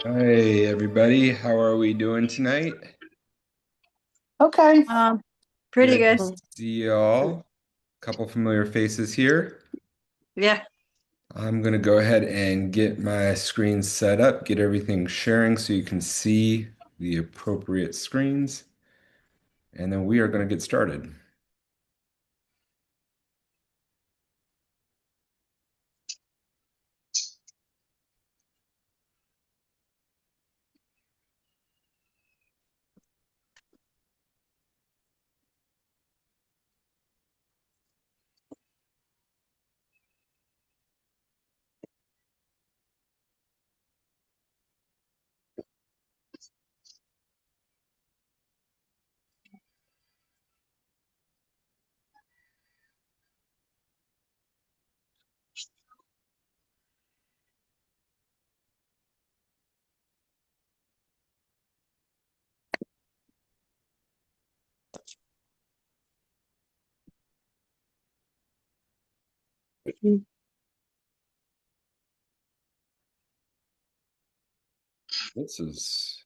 Hey everybody, how are we doing tonight? Okay. Good Pretty good. to see y'all. Couple familiar faces here. Yeah. I'm gonna go ahead and get my screen set up, get everything sharing so you can see the appropriate screens, and then we are gonna get started. This is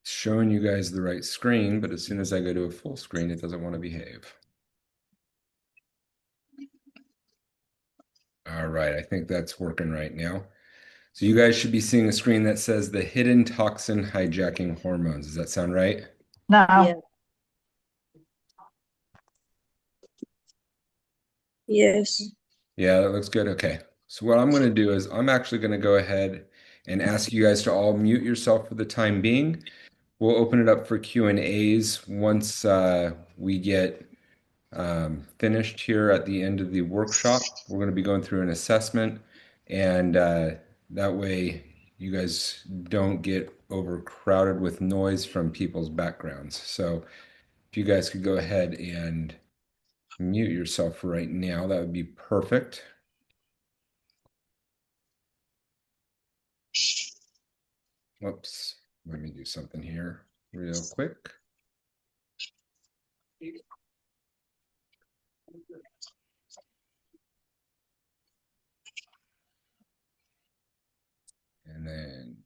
showing you guys the right screen, but as soon as I go to a full screen, it doesn't want to behave. All right, I think that's working right now. So you guys should be seeing a screen that says the hidden toxin hijacking hormones. Does that sound right? Yeah. No. Yes. Yeah, that looks good. Okay. So what I'm going to do is I'm actually going to go ahead and ask you guys to all mute yourself for the time being. We'll open it up for Q and A's once we get finished here at the end of the workshop. We're going to be going through an assessment, and that way you guys don't get overcrowded with noise from people's backgrounds. So if you guys could go ahead and mute yourself right now, that would be perfect. Whoops. Let me do something here real quick. And then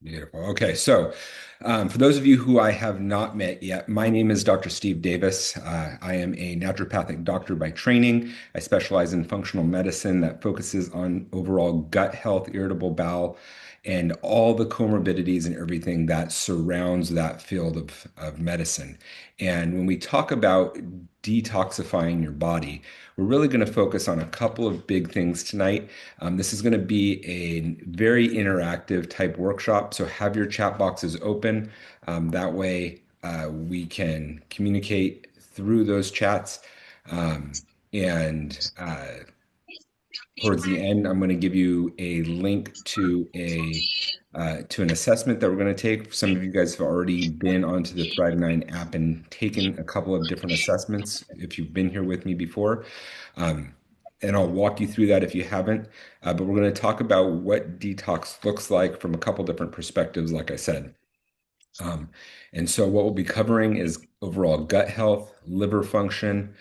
beautiful. Okay, so for those of you who I have not met yet, my name is Dr. Steve Davis. I am a naturopathic doctor by training. I specialize in functional medicine that focuses on overall gut health, irritable bowel, and all the comorbidities and everything that surrounds that field of medicine. And when we talk about detoxifying your body, we're really going to focus on a couple of big things tonight. This is going to be a very interactive type workshop, so have your chat boxes open. That way, we can communicate through those chats. And towards the end, I'm going to give you a link to an assessment that we're going to take. Some of you guys have already been onto the Thrive9 app and taken a couple of different assessments if you've been here with me before. Um, and I'll walk you through that if you haven't. But we're going to talk about what detox looks like from a couple different perspectives, like I said. Um, and so what we'll be covering is overall gut health, liver function,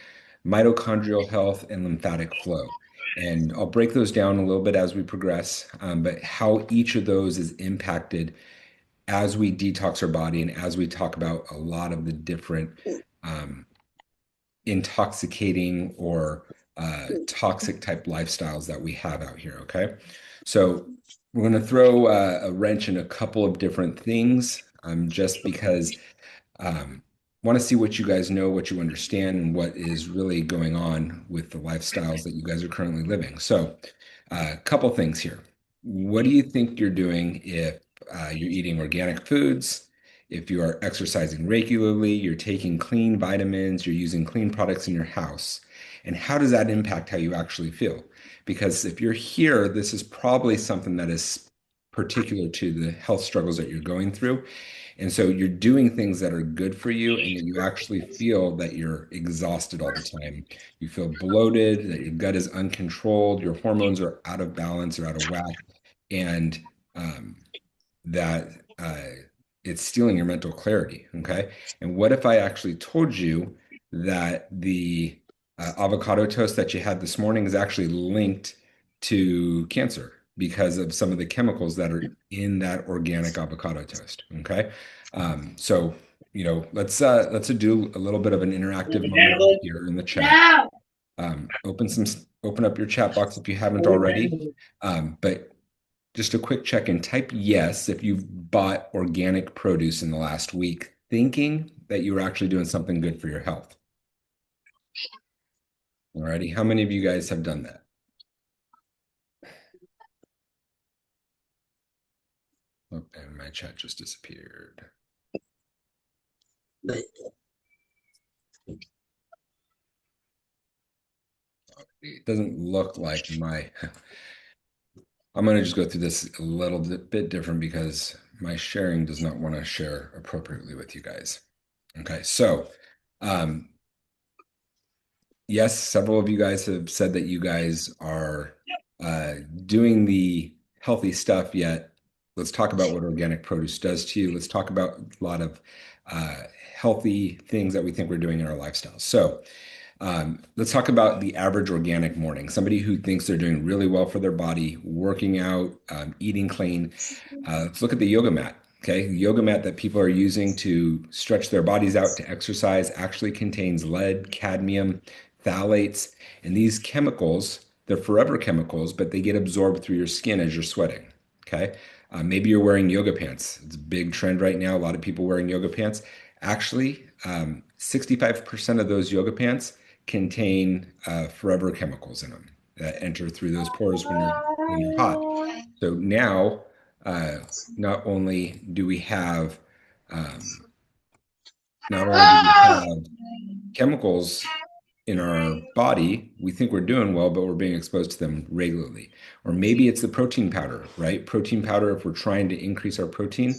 mitochondrial health, and lymphatic flow. And I'll break those down a little bit as we progress, but how each of those is impacted as we detox our body and as we talk about a lot of the different um, intoxicating or toxic type lifestyles that we have out here. Okay. So we're going to throw a wrench in a couple of different things just because want to see what you guys know, what you understand, and what is really going on with the lifestyles that you guys are currently living. So, a couple things here. What do you think you're doing if you're eating organic foods, if you are exercising regularly, you're taking clean vitamins, you're using clean products in your house? And how does that impact how you actually feel? Because if you're here, this is probably something that is particular to the health struggles that you're going through. And so you're doing things that are good for you, and then you actually feel that you're exhausted all the time. You feel bloated, that your gut is uncontrolled, your hormones are out of balance or out of whack, and um, that it's stealing your mental clarity. Okay. And what if I actually told you that the avocado toast that you had this morning is actually linked to cancer? because of some of the chemicals that are in that organic avocado toast. Okay. So, let's do a little bit of an interactive moment here in the chat. Open up your chat box if you haven't already. But just a quick check-in, type yes if you've bought organic produce in the last week, thinking that you were actually doing something good for your health. Alrighty, how many of you guys have done that? Oh, and my chat just disappeared. It doesn't look like I'm going to just go through this a little bit different because my sharing does not want to share appropriately with you guys. Okay, so yes, several of you guys have said that you guys are doing the healthy stuff, yet let's talk about what organic produce does to you. Let's talk about a lot of healthy things that we think we're doing in our lifestyle. So let's talk about the average organic morning. Somebody who thinks they're doing really well for their body, working out, eating clean. Let's look at the yoga mat. Okay, the yoga mat that people are using to stretch their bodies out to exercise actually contains lead, cadmium, phthalates, and these chemicals, they're forever chemicals, but they get absorbed through your skin as you're sweating. Okay, maybe you're wearing yoga pants. It's a big trend right now. A lot of people wearing yoga pants. Actually, 65% of those yoga pants contain forever chemicals in them that enter through those pores when you're hot. So now, not only do we have um, not only do we have chemicals in our body, we think we're doing well, but we're being exposed to them regularly. Or maybe it's the protein powder, right? Protein powder, if we're trying to increase our protein,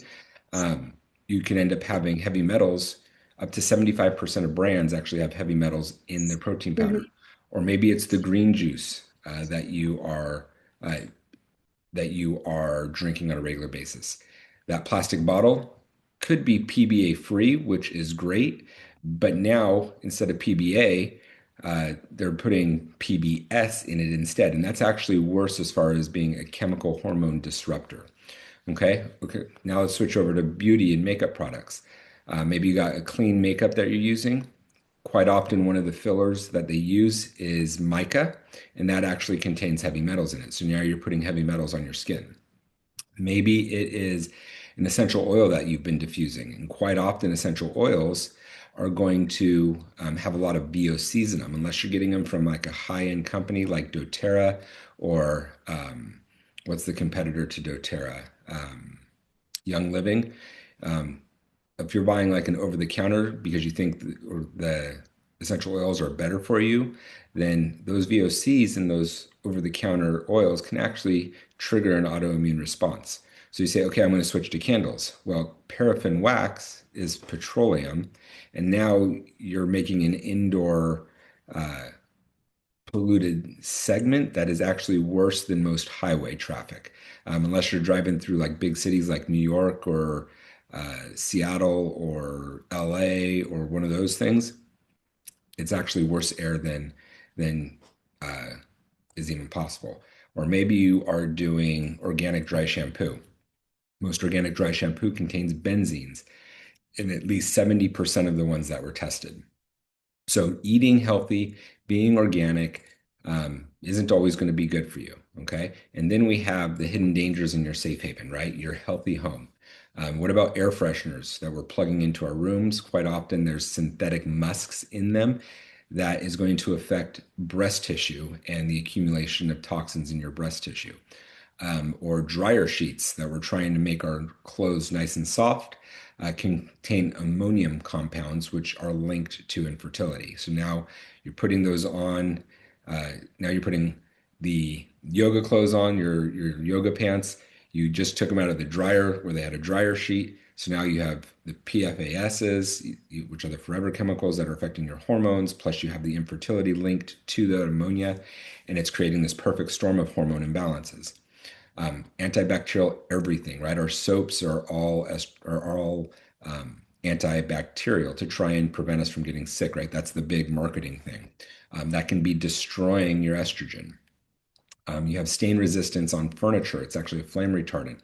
um, you can end up having heavy metals. Up to 75% of brands actually have heavy metals in their protein powder. Or maybe it's the green juice uh, that you are drinking on a regular basis. That plastic bottle could be PBA free, which is great. But now, instead of PBA, they're putting PBS in it instead. And that's actually worse as far as being a chemical hormone disruptor. Okay. Okay. Now let's switch over to beauty and makeup products. Maybe you got a clean makeup that you're using. Quite often, one of the fillers that they use is mica, and that actually contains heavy metals in it. So now you're putting heavy metals on your skin. Maybe it is an essential oil that you've been diffusing, and quite often, essential oils are going to have a lot of VOCs in them, unless you're getting them from like a high-end company like doTERRA or what's the competitor to doTERRA? Young Living. Um, if you're buying like an over the counter because you think the essential oils are better for you, then those VOCs and those over the counter oils can actually trigger an autoimmune response. So you say, okay, I'm going to switch to candles. Well, paraffin wax is petroleum, and now you're making an indoor uh, polluted segment that is actually worse than most highway traffic. Unless you're driving through like big cities like New York or Seattle or LA or one of those things, it's actually worse air than uh, is even possible. Or maybe you are doing organic dry shampoo. Most organic dry shampoo contains benzenes in at least 70% of the ones that were tested. So eating healthy, being organic, isn't always going to be good for you. Okay. And then we have the hidden dangers in your safe haven, right? Your healthy home. What about air fresheners that we're plugging into our rooms? Quite often there's synthetic musks in them that is going to affect breast tissue and the accumulation of toxins in your breast tissue. Or dryer sheets that we're trying to make our clothes nice and soft contain ammonium compounds, which are linked to infertility. So now you're putting those on. Now you're putting the yoga clothes on, your yoga pants. You just took them out of the dryer where they had a dryer sheet. So now you have the PFASs, which are the forever chemicals that are affecting your hormones. Plus, you have the infertility linked to the ammonia, and it's creating this perfect storm of hormone imbalances. Antibacterial everything, right? Our soaps are all antibacterial to try and prevent us from getting sick, right? That's the big marketing thing. That can be destroying your estrogen. You have stain resistance on furniture. It's actually a flame retardant.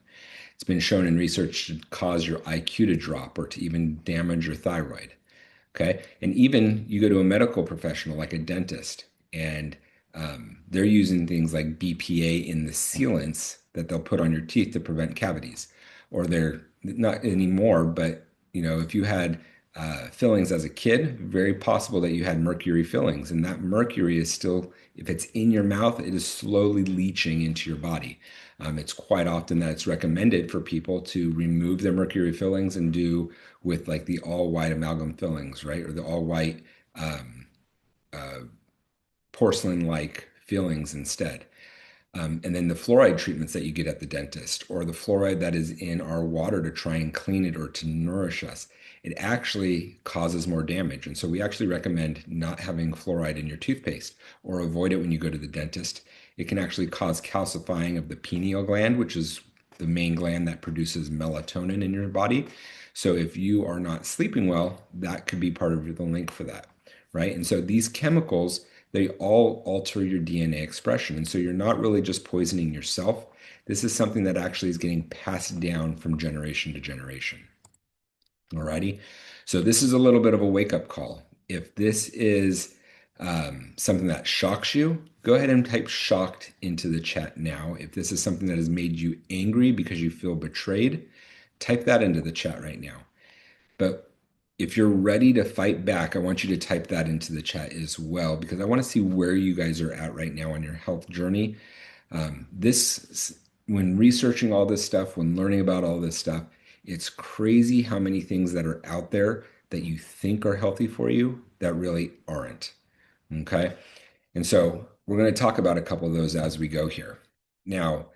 It's been shown in research to cause your IQ to drop or to even damage your thyroid. Okay. And even you go to a medical professional like a dentist, and they're using things like BPA in the sealants that they'll put on your teeth to prevent cavities. Or they're not anymore, but if you had fillings as a kid, very possible that you had mercury fillings. And that mercury is still, if it's in your mouth, it is slowly leaching into your body. It's quite often that it's recommended for people to remove their mercury fillings and do with like the all white amalgam fillings, right? Or the all white uh, porcelain like fillings instead. And then the fluoride treatments that you get at the dentist, or the fluoride that is in our water to try and clean it or to nourish us, it actually causes more damage. And so we actually recommend not having fluoride in your toothpaste or avoid it when you go to the dentist. It can actually cause calcifying of the pineal gland, which is the main gland that produces melatonin in your body. So if you are not sleeping well, that could be part of the link for that, right? And so these chemicals, they all alter your DNA expression. And so you're not really just poisoning yourself. This is something that actually is getting passed down from generation to generation. Alrighty. So this is a little bit of a wake-up call. If this is something that shocks you, go ahead and type shocked into the chat now. If this is something that has made you angry because you feel betrayed, type that into the chat right now. But if you're ready to fight back, I want you to type that into the chat as well, because I want to see where you guys are at right now on your health journey. When researching all this stuff, when learning about all this stuff, it's crazy how many things that are out there that you think are healthy for you that really aren't. Okay. And so we're going to talk about a couple of those as we go here. Now,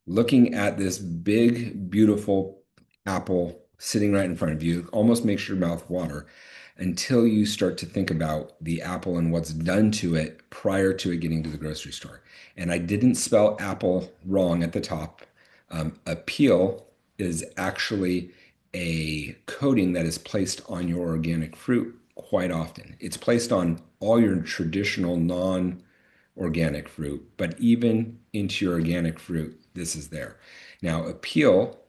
looking at this big, beautiful apple sitting right in front of you, almost makes your mouth water until you start to think about the apple and what's done to it prior to it getting to the grocery store. And I didn't spell apple wrong at the top. A peel is actually a coating that is placed on your organic fruit quite often. It's placed on all your traditional non-organic fruit, but even into your organic fruit, this is there. Now, a peel,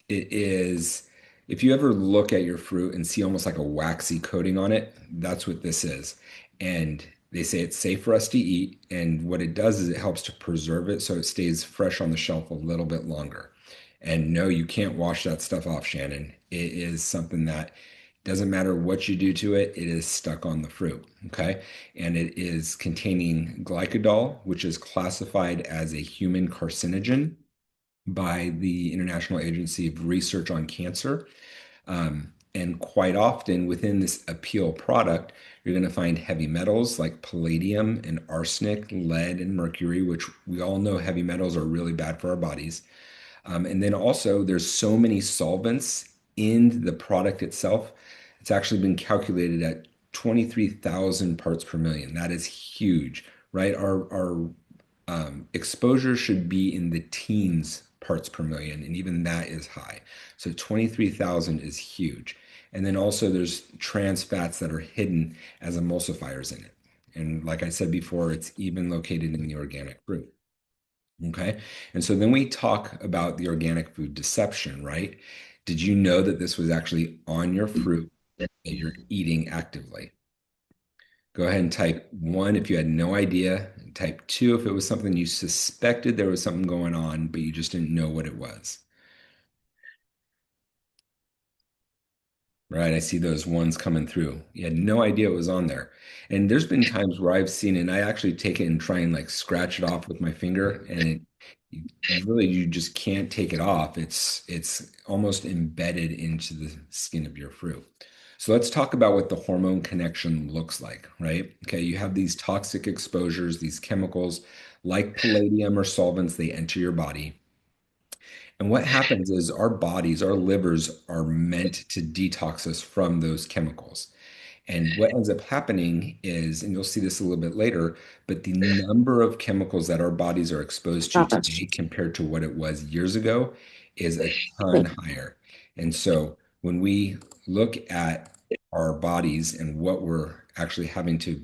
it is, if you ever look at your fruit and see almost like a waxy coating on it, that's what this is. And they say it's safe for us to eat. And what it does is it helps to preserve it so it stays fresh on the shelf a little bit longer. And no, you can't wash that stuff off, Shannon. It is something that doesn't matter what you do to it, it is stuck on the fruit. Okay. And it is containing glycol, which is classified as a human carcinogen by the International Agency of Research on Cancer. And quite often within this appeal product, you're going to find heavy metals like palladium and arsenic, lead, and mercury, which we all know heavy metals are really bad for our bodies. And then also, there's so many solvents in the product itself. It's actually been calculated at 23,000 parts per million. That is huge, right? Our exposure should be in the teens parts per million, and even that is high. So 23,000 is huge. And then also there's trans fats that are hidden as emulsifiers in it. And like I said before, it's even located in the organic fruit. Okay. And so then we talk about the organic food deception, right? Did you know that this was actually on your fruit that you're eating actively? Go ahead and type one if you had no idea, and type two if it was something you suspected there was something going on, but you just didn't know what it was. Right, I see those ones coming through. You had no idea it was on there. And there's been times where I've seen it and I actually take it and try and like scratch it off with my finger, and you just can't take it off. It's almost embedded into the skin of your fruit. So let's talk about what the hormone connection looks like, right? Okay, you have these toxic exposures, these chemicals like palladium or solvents, they enter your body. And what happens is our bodies, our livers are meant to detox us from those chemicals. And what ends up happening is, and you'll see this a little bit later, but the number of chemicals that our bodies are exposed to today compared to what it was years ago is a ton higher. And so when we look at our bodies and what we're actually having to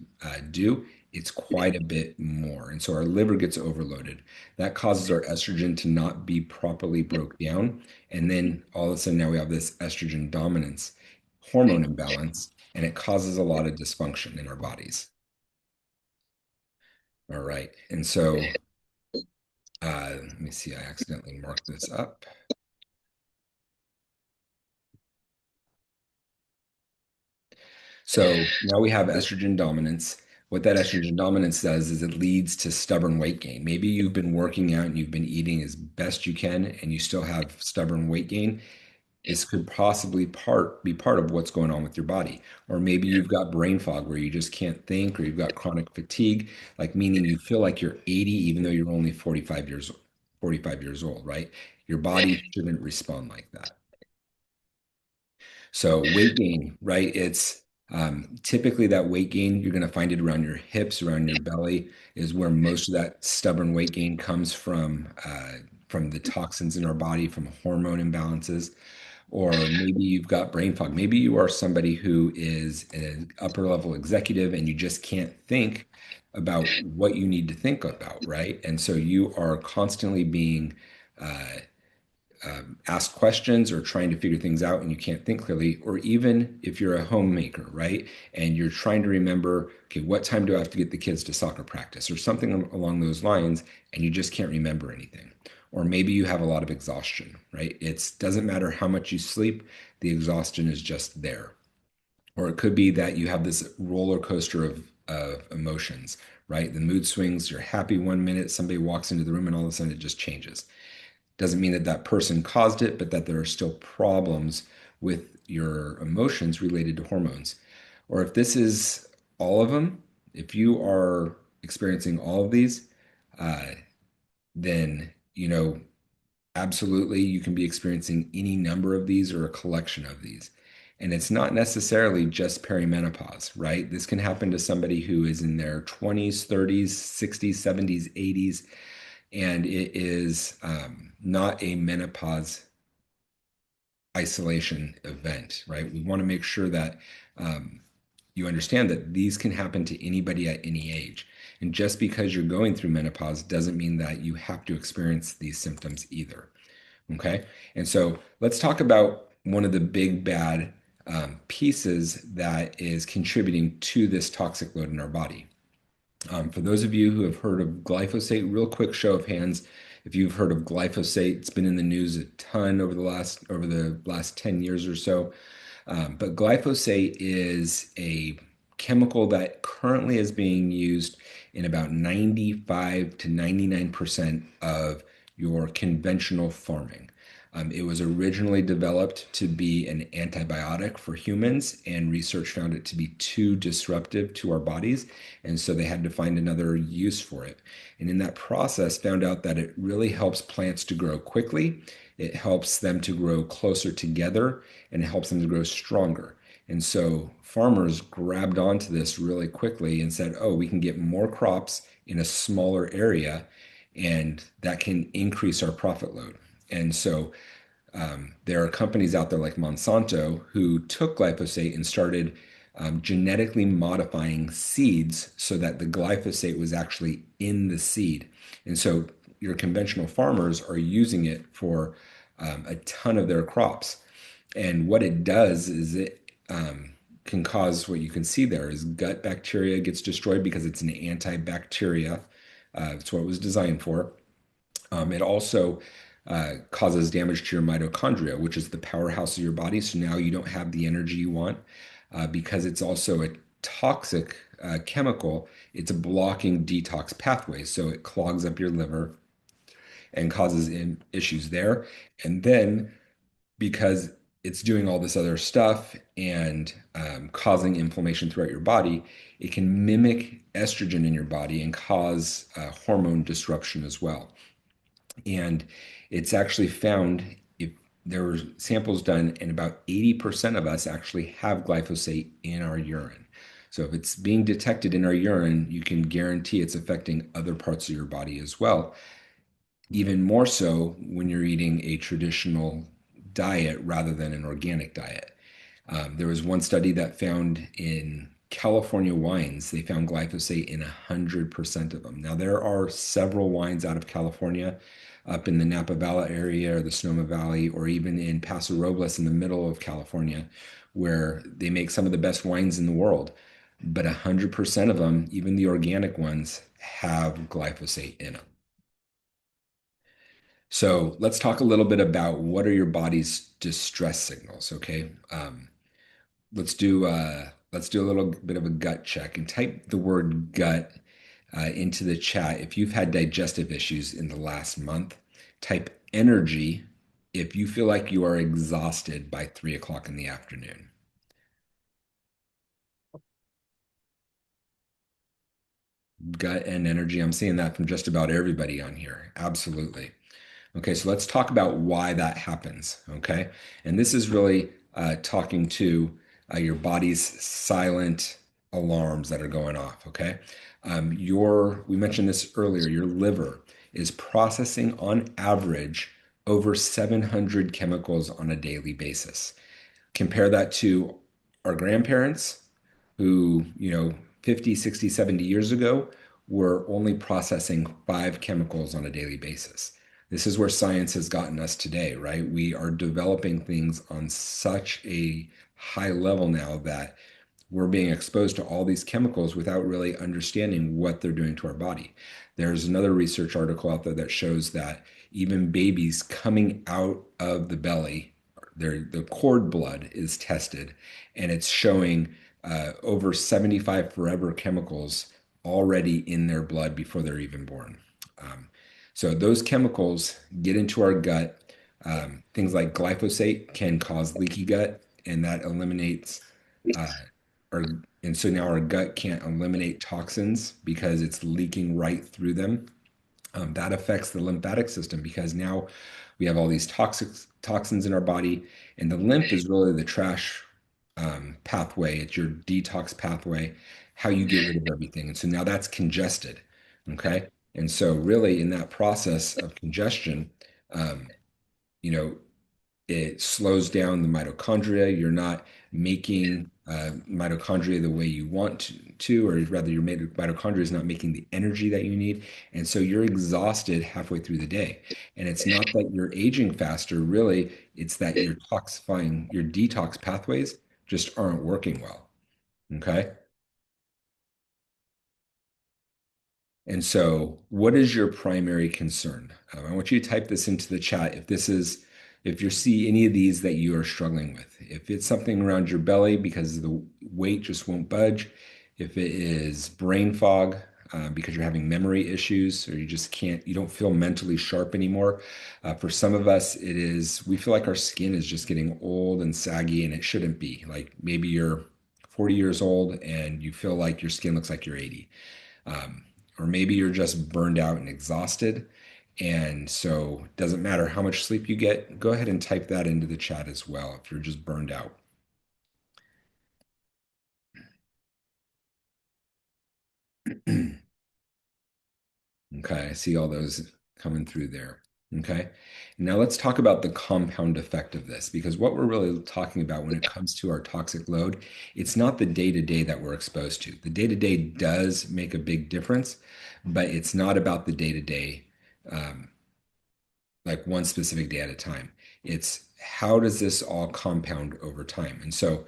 do, it's quite a bit more. And so our liver gets overloaded. That causes our estrogen to not be properly broke down. And then all of a sudden now we have this estrogen dominance hormone imbalance, and it causes a lot of dysfunction in our bodies. All right. And so let me see, I accidentally marked this up. So now we have estrogen dominance. What that estrogen dominance does is it leads to stubborn weight gain. Maybe you've been working out and you've been eating as best you can, and you still have stubborn weight gain. This could possibly be part of what's going on with your body. Or maybe you've got brain fog where you just can't think, or you've got chronic fatigue, like meaning you feel like you're 80 even though you're only 45 years old, right? Your body shouldn't respond like that. So weight gain, right? It's typically that weight gain, you're going to find it around your hips, around your belly, is where most of that stubborn weight gain comes from the toxins in our body, from hormone imbalances. Or maybe you've got brain fog. Maybe you are somebody who is an upper level executive and you just can't think about what you need to think about, right? And so you are constantly being uh, asked questions or trying to figure things out and you can't think clearly. Or even if you're a homemaker, right? And you're trying to remember, okay, what time do I have to get the kids to soccer practice or something along those lines, and you just can't remember anything. Or maybe you have a lot of exhaustion, right? It doesn't matter how much you sleep, the exhaustion is just there. Or it could be that you have this roller coaster of emotions, right? The mood swings, you're happy one minute, somebody walks into the room and all of a sudden it just changes. Doesn't mean that that person caused it, but that there are still problems with your emotions related to hormones. Or if this is all of them, if you are experiencing all of these, uh, then, absolutely you can be experiencing any number of these or a collection of these. And it's not necessarily just perimenopause, right? This can happen to somebody who is in their 20s, 30s, 60s, 70s, 80s, and it is not a menopause isolation event, right? We want to make sure that you understand that these can happen to anybody at any age. And just because you're going through menopause doesn't mean that you have to experience these symptoms either. Okay. And so let's talk about one of the big bad pieces that is contributing to this toxic load in our body. For those of you who have heard of glyphosate, real quick show of hands, if you've heard of glyphosate, it's been in the news a ton over the last 10 years or so. But glyphosate is a chemical that currently is being used in about 95 to 99% of your conventional farming. It was originally developed to be an antibiotic for humans, and research found it to be too disruptive to our bodies. And so they had to find another use for it. And in that process, found out that it really helps plants to grow quickly. It helps them to grow closer together, and it helps them to grow stronger. And so farmers grabbed onto this really quickly and said, oh, we can get more crops in a smaller area, and that can increase our profit load. And so there are companies out there like Monsanto who took glyphosate and started genetically modifying seeds so that the glyphosate was actually in the seed. And so your conventional farmers are using it for a ton of their crops. And what it does is it can cause what you can see there is gut bacteria gets destroyed because it's an antibacteria. It's what it was designed for. It also causes damage to your mitochondria, which is the powerhouse of your body. So now you don't have the energy you want because it's also a toxic chemical. It's blocking detox pathways. So it clogs up your liver and causes issues there. And then because it's doing all this other stuff and causing inflammation throughout your body, it can mimic estrogen in your body and cause hormone disruption as well. And it's actually found if there were samples done, and about 80% of us actually have glyphosate in our urine. So if it's being detected in our urine, you can guarantee it's affecting other parts of your body as well. Even more so when you're eating a traditional diet rather than an organic diet. There was one study that found in California wines, they found glyphosate in 100% of them. Now, there are several wines out of California up in the Napa Valley area or the Sonoma Valley, or even in Paso Robles in the middle of California, where they make some of the best wines in the world. But 100% of them, even the organic ones, have glyphosate in them. So let's talk a little bit about what are your body's distress signals, okay? Let's do a little bit of a gut check and type the word gut into the chat. If you've had digestive issues in the last month, type energy if you feel like you are exhausted by 3 o'clock in the afternoon. Gut and energy. I'm seeing that from just about everybody on here. Absolutely. Okay, so let's talk about why that happens. Okay, and this is really talking to your body's silent alarms that are going off. Okay, we mentioned this earlier, your liver is processing on average over 700 chemicals on a daily basis. Compare that to our grandparents who, 50, 60, 70 years ago were only processing 5 chemicals on a daily basis. This is where science has gotten us today, right? We are developing things on such a high level now that we're being exposed to all these chemicals without really understanding what they're doing to our body. There's another research article out there that shows that even babies coming out of the belly, the cord blood is tested, and it's showing over 75 forever chemicals already in their blood before they're even born. So those chemicals get into our gut. Things like glyphosate can cause leaky gut, and that eliminates uh, our, and so now our gut can't eliminate toxins because it's leaking right through them. That affects the lymphatic system because now we have all these toxins in our body, and the lymph is really the trash pathway. It's your detox pathway, how you get rid of everything. And so now that's congested. Okay. And so, really, in that process of congestion, um, you know, it slows down the mitochondria. You're not making mitochondria the way you want to, or rather, your mitochondria is not making the energy that you need. And so you're exhausted halfway through the day. And it's not that you're aging faster, really, it's that you're toxifying, your detox pathways just aren't working well. Okay. And so, what is your primary concern? I want you to type this into the chat if you see any of these that you are struggling with. If it's something around your belly because the weight just won't budge, if it is brain fog because you're having memory issues or you don't feel mentally sharp anymore. For some of us, we feel like our skin is just getting old and saggy and it shouldn't be. Like maybe you're 40 years old and you feel like your skin looks like you're 80. Or maybe you're just burned out and exhausted. And so it doesn't matter how much sleep you get, go ahead and type that into the chat as well if you're just burned out. Okay, I see all those coming through there. Okay, now let's talk about the compound effect of this, because what we're really talking about when it comes to our toxic load, it's not the day-to-day that we're exposed to. The day-to-day does make a big difference, but it's not about the day-to-day, like one specific day at a time. It's how does this all compound over time? And so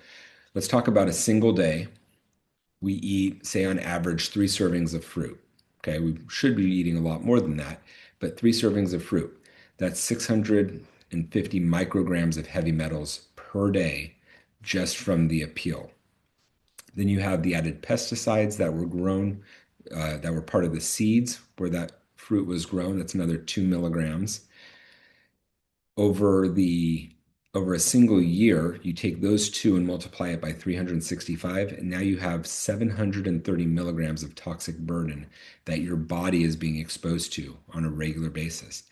let's talk about a single day. We eat, say, on average, 3 servings of fruit. Okay, we should be eating a lot more than that, but 3 servings of fruit. That's 650 micrograms of heavy metals per day just from the appeal. Then you have the added pesticides that were grown, that were part of the seeds where that fruit was grown. That's another 2 milligrams. Over a single year, you take those two and multiply it by 365, and now you have 730 milligrams of toxic burden that your body is being exposed to on a regular basis.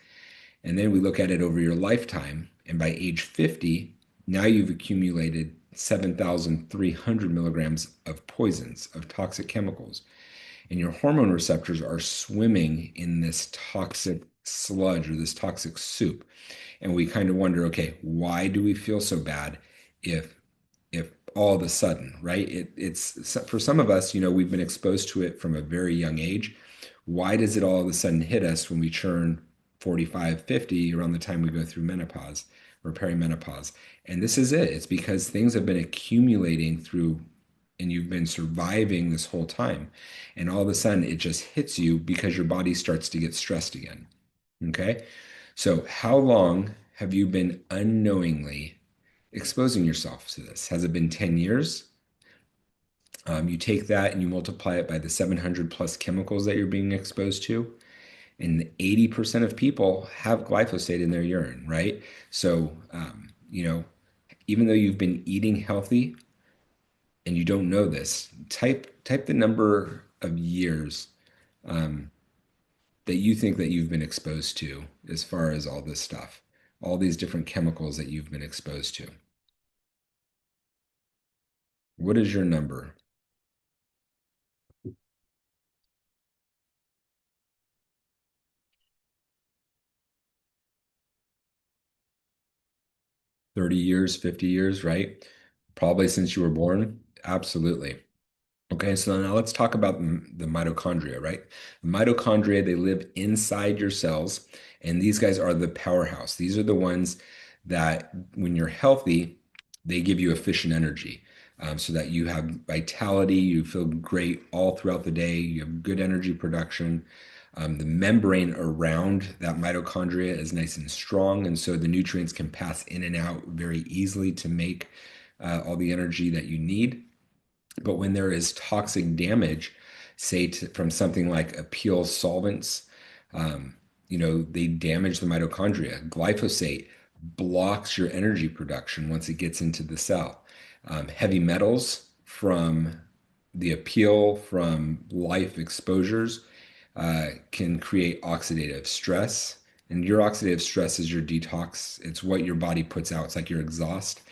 And then we look at it over your lifetime, and by age 50, now you've accumulated 7,300 milligrams of poisons, of toxic chemicals. And your hormone receptors are swimming in this toxic sludge or this toxic soup. And we kind of wonder, okay, why do we feel so bad if all of a sudden, right? It's for some of us, we've been exposed to it from a very young age. Why does it all of a sudden hit us when we turn 45, 50, around the time we go through menopause or perimenopause? And this is it. It's because things have been accumulating through, and you've been surviving this whole time. And all of a sudden it just hits you because your body starts to get stressed again. Okay. So, how long have you been unknowingly exposing yourself to this? Has it been 10 years? You take that and you multiply it by the 700 plus chemicals that you're being exposed to, and 80% of people have glyphosate in their urine, right? So, even though you've been eating healthy and you don't know this, type the number of years um, that you think that you've been exposed to as far as all this stuff, all these different chemicals that you've been exposed to. What is your number? 30 years, 50 years, right? Probably since you were born. Absolutely. Okay, so now let's talk about the mitochondria, right? The mitochondria, they live inside your cells, and these guys are the powerhouse. These are the ones that, when you're healthy, they give you efficient energy, so that you have vitality, you feel great all throughout the day, you have good energy production. The membrane around that mitochondria is nice and strong, and so the nutrients can pass in and out very easily to make all the energy that you need. But when there is toxic damage, say from something like appeal solvents, they damage the mitochondria. Glyphosate blocks your energy production once it gets into the cell. Heavy metals from the appeal from life exposures can create oxidative stress. And your oxidative stress is your detox. It's what your body puts out. It's like your exhaust.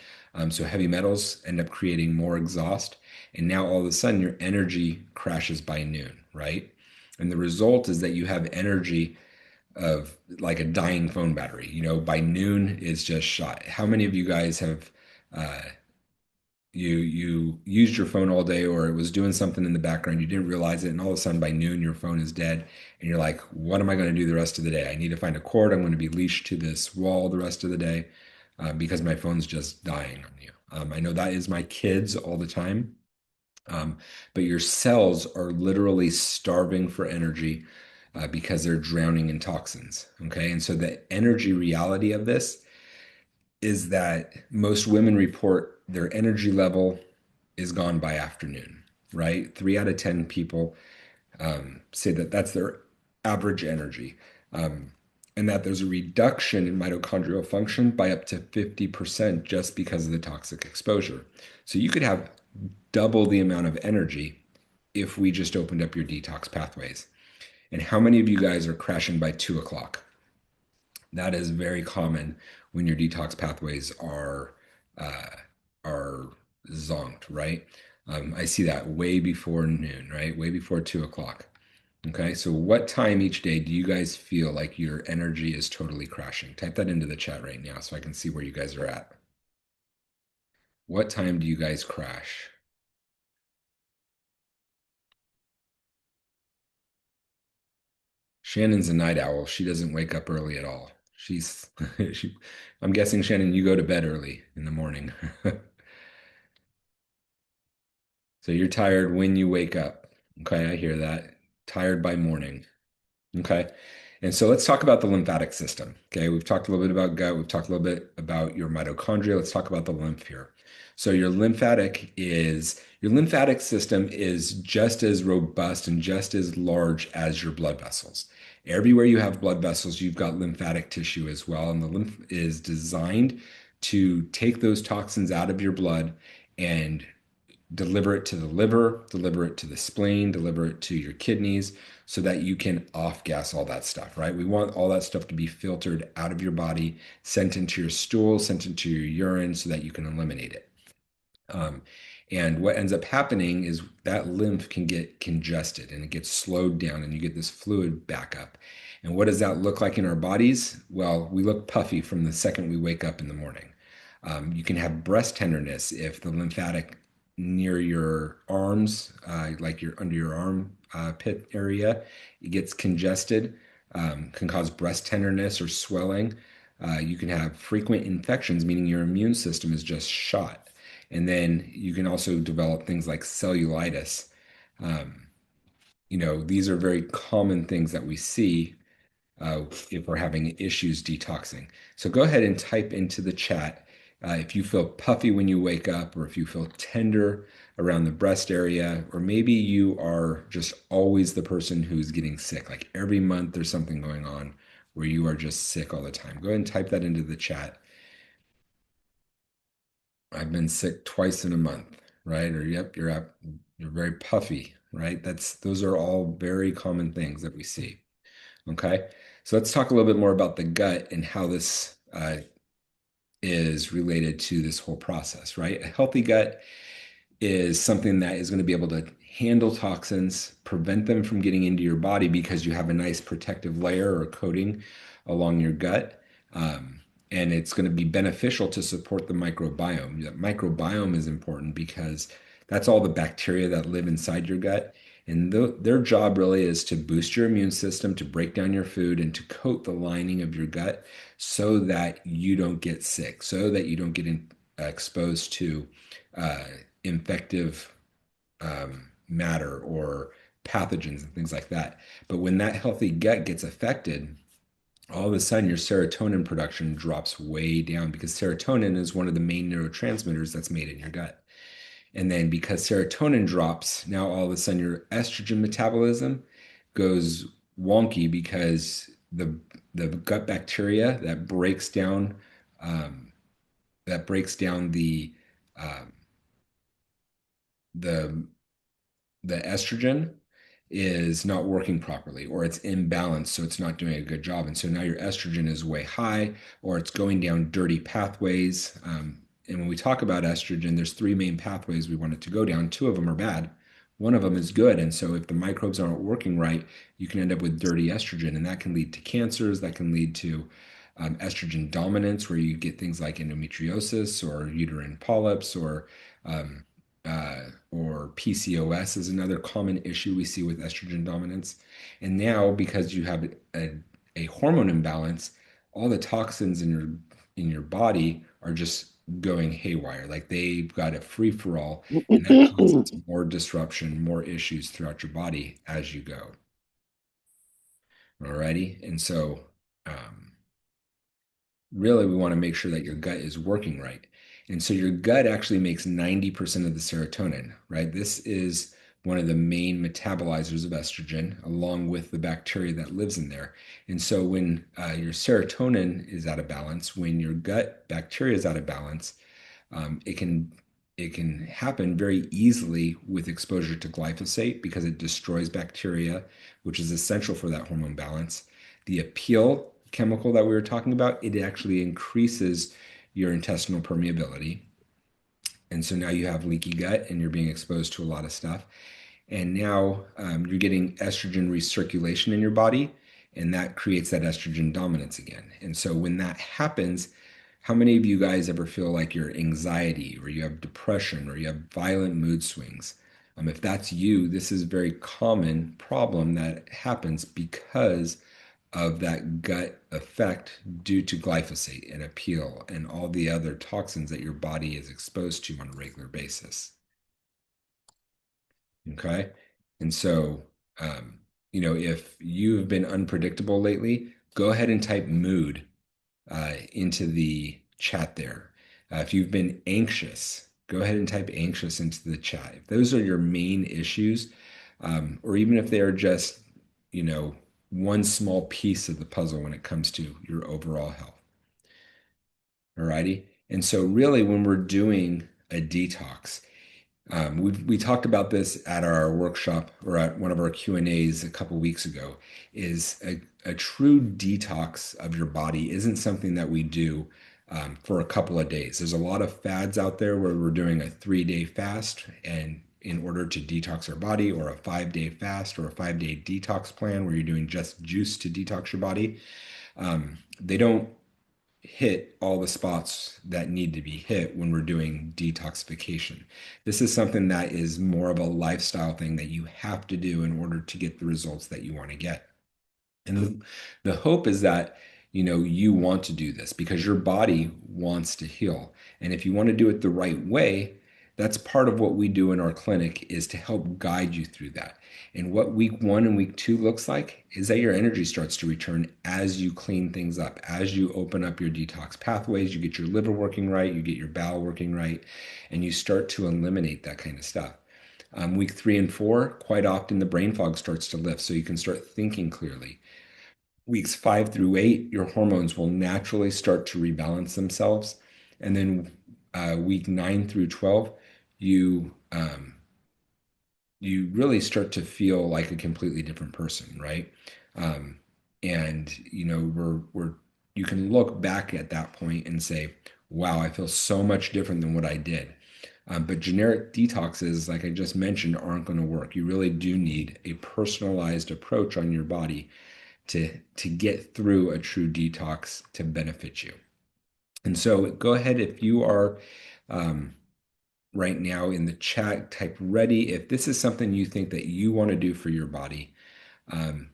So heavy metals end up creating more exhaust. And now all of a sudden your energy crashes by noon, right? And the result is that you have energy of like a dying phone battery. By noon it's just shot. How many of you guys have uh, you used your phone all day, or it was doing something in the background, you didn't realize it, and all of a sudden by noon your phone is dead, and you're like, what am I going to do the rest of the day? I need to find a cord. I'm going to be leashed to this wall the rest of the day because my phone's just dying on you. I know that is my kids all the time. But your cells are literally starving for energy because they're drowning in toxins. Okay. And so the energy reality of this is that most women report their energy level is gone by afternoon, right? 3 out of 10 people say that that's their average energy. Um, and that there's a reduction in mitochondrial function by up to 50% just because of the toxic exposure. So you could have double the amount of energy if we just opened up your detox pathways. And how many of you guys are crashing by 2 o'clock? That is very common when your detox pathways uh, are zonked, right? I see that way before noon, right? Way before 2 o'clock. Okay, so what time each day do you guys feel like your energy is totally crashing? Type that into the chat right now so I can see where you guys are at. What time do you guys crash? Shannon's a night owl. She doesn't wake up early at all. She's, I'm guessing, Shannon, you go to bed early in the morning. So you're tired when you wake up. Okay, I hear that. Tired by morning. Okay. And so let's talk about the lymphatic system. Okay. We've talked a little bit about gut. We've talked a little bit about your mitochondria. Let's talk about the lymph here. So your lymphatic system is just as robust and just as large as your blood vessels. Everywhere you have blood vessels, you've got lymphatic tissue as well. And the lymph is designed to take those toxins out of your blood and deliver it to the liver, deliver it to the spleen, deliver it to your kidneys so that you can off gas all that stuff, right? We want all that stuff to be filtered out of your body, sent into your stool, sent into your urine so that you can eliminate it. Um, and what ends up happening is that lymph can get congested and it gets slowed down and you get this fluid backup. And what does that look like in our bodies? Well, we look puffy from the second we wake up in the morning. You can have breast tenderness if the lymphatic near your arms, like your under your arm pit area, it gets congested, can cause breast tenderness or swelling. You can have frequent infections, meaning your immune system is just shot. And then you can also develop things like cellulitis. Um, these are very common things that we see if we're having issues detoxing. So go ahead and type into the chat if you feel puffy when you wake up, or if you feel tender around the breast area, or maybe you are just always the person who's getting sick. Like every month there's something going on where you are just sick all the time. Go ahead and type that into the chat. I've been sick twice in a month, right? Or yep, you're very puffy, right? Those are all very common things that we see. Okay, so let's talk a little bit more about the gut and how this is related to this whole process, right? A healthy gut is something that is going to be able to handle toxins, prevent them from getting into your body because you have a nice protective layer or coating along your gut. Um, and it's going to be beneficial to support the microbiome. The microbiome is important because that's all the bacteria that live inside your gut. And their job really is to boost your immune system, to break down your food, and to coat the lining of your gut so that you don't get sick, so that you don't get exposed to uh, infective matter or pathogens and things like that. But when that healthy gut gets affected, all of a sudden your serotonin production drops way down because serotonin is one of the main neurotransmitters that's made in your gut. And then because serotonin drops, now all of a sudden your estrogen metabolism goes wonky because the gut bacteria um, that breaks down um, the the estrogen is not working properly, or it's imbalanced, so it's not doing a good job. And so now your estrogen is way high, or it's going down dirty pathways. And when we talk about estrogen, there's three main pathways we want it to go down. Two of them are bad. One of them is good. And so if the microbes aren't working right, you can end up with dirty estrogen, and that can lead to cancers. That can lead to estrogen dominance, where you get things like endometriosis or uterine polyps, um, or PCOS is another common issue we see with estrogen dominance. And now, because you have a hormone imbalance, all the toxins in your body are just going haywire. Like they've got a free for all, and that causes more disruption, more issues throughout your body as you go. Alrighty. And so, really we want to make sure that your gut is working right. And so your gut actually makes 90% of the serotonin, right? This is one of the main metabolizers of estrogen, along with the bacteria that lives in there. And so when your serotonin is out of balance, when your gut bacteria is out of balance, it can happen very easily with exposure to glyphosate because it destroys bacteria, which is essential for that hormone balance. The appeal chemical that we were talking about, it actually increases your intestinal permeability. And so now you have leaky gut and you're being exposed to a lot of stuff. And now you're getting estrogen recirculation in your body, and that creates that estrogen dominance again. And so when that happens, how many of you guys ever feel like you're anxiety, or you have depression, or you have violent mood swings? If that's you, this is a very common problem that happens because of that gut effect due to glyphosate and appeal and all the other toxins that your body is exposed to on a regular basis. Okay. And so, if you've been unpredictable lately, go ahead and type mood into the chat there. If you've been anxious, go ahead and type anxious into the chat. If those are your main issues, or even if they are just, you know, one small piece of the puzzle when it comes to your overall health. Alrighty. And so really when we're doing a detox, we talked about this at our workshop or at one of our Q&As a couple weeks ago, is a true detox of your body isn't something that we do for a couple of days. There's a lot of fads out there where we're doing a 3-day fast and in order to detox our body, or a 5-day fast, or a 5-day detox plan where you're doing just juice to detox your body. They don't hit all the spots that need to be hit when we're doing detoxification. This is something that is more of a lifestyle thing that you have to do in order to get the results that you want to get. And the hope is that, you want to do this because your body wants to heal. And if you want to do it the right way, that's part of what we do in our clinic is to help guide you through that. And what week 1 and week 2 looks like is that your energy starts to return as you clean things up, as you open up your detox pathways, you get your liver working right, you get your bowel working right, and you start to eliminate that kind of stuff. Week 3 and 4, quite often the brain fog starts to lift, so you can start thinking clearly. Weeks 5 through 8, your hormones will naturally start to rebalance themselves. And then week 9 through 12, you you really start to feel like a completely different person, right? Um, and we're you can look back at that point and say, "Wow, I feel so much different than what I did." But generic detoxes, like I just mentioned, aren't going to work. You really do need a personalized approach on your body to get through a true detox to benefit you. And so go ahead if you are right now in the chat, type ready if this is something you think that you want to do for your body. Um,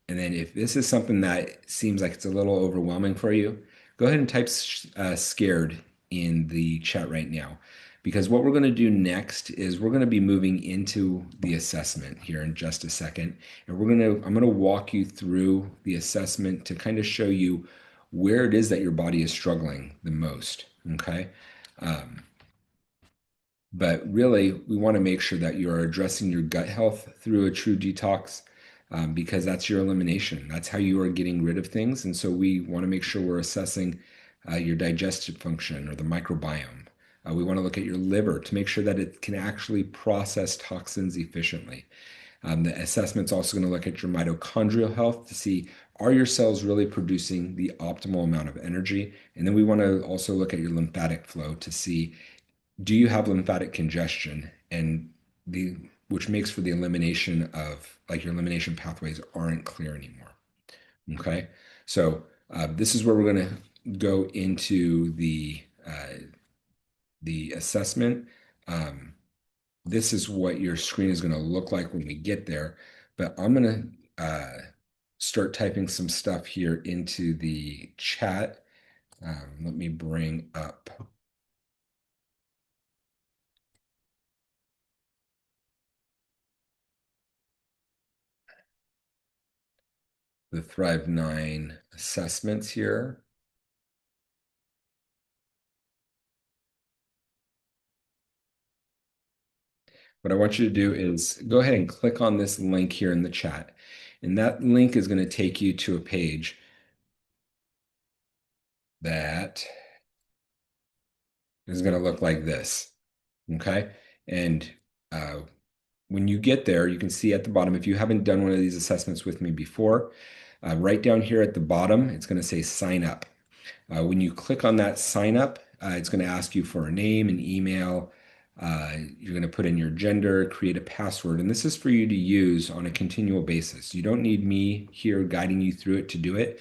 and then if this is something that seems like it's a little overwhelming for you, go ahead and type scared in the chat right now. Because what we're going to do next is we're going to be moving into the assessment here in just a second. And I'm going to walk you through the assessment to kind of show you where it is that your body is struggling the most. Okay. But really, we want to make sure that you are addressing your gut health through a true detox because that's your elimination. That's how you are getting rid of things. And so we want to make sure we're assessing your digestive function or the microbiome. We want to look at your liver to make sure that it can actually process toxins efficiently. The assessment's also going to look at your mitochondrial health to see are your cells really producing the optimal amount of energy? And then we want to also look at your lymphatic flow to see do you have lymphatic congestion and the which makes for the elimination of like your elimination pathways aren't clear anymore. Okay, so this is where we're going to go into the assessment. This is what your screen is going to look like when we get there, but I'm going to start typing some stuff here into the chat. Let me bring up the Thrive 9 assessments here. What I want you to do is go ahead and click on this link here in the chat. And that link is going to take you to a page that is going to look like this. Okay. And when you get there, you can see at the bottom, if you haven't done one of these assessments with me before, right down here at the bottom, it's going to say sign up. When you click on that sign up, it's going to ask you for a name, an email. You're going to put in your gender, create a password, and this is for you to use on a continual basis. You don't need me here guiding you through it to do it.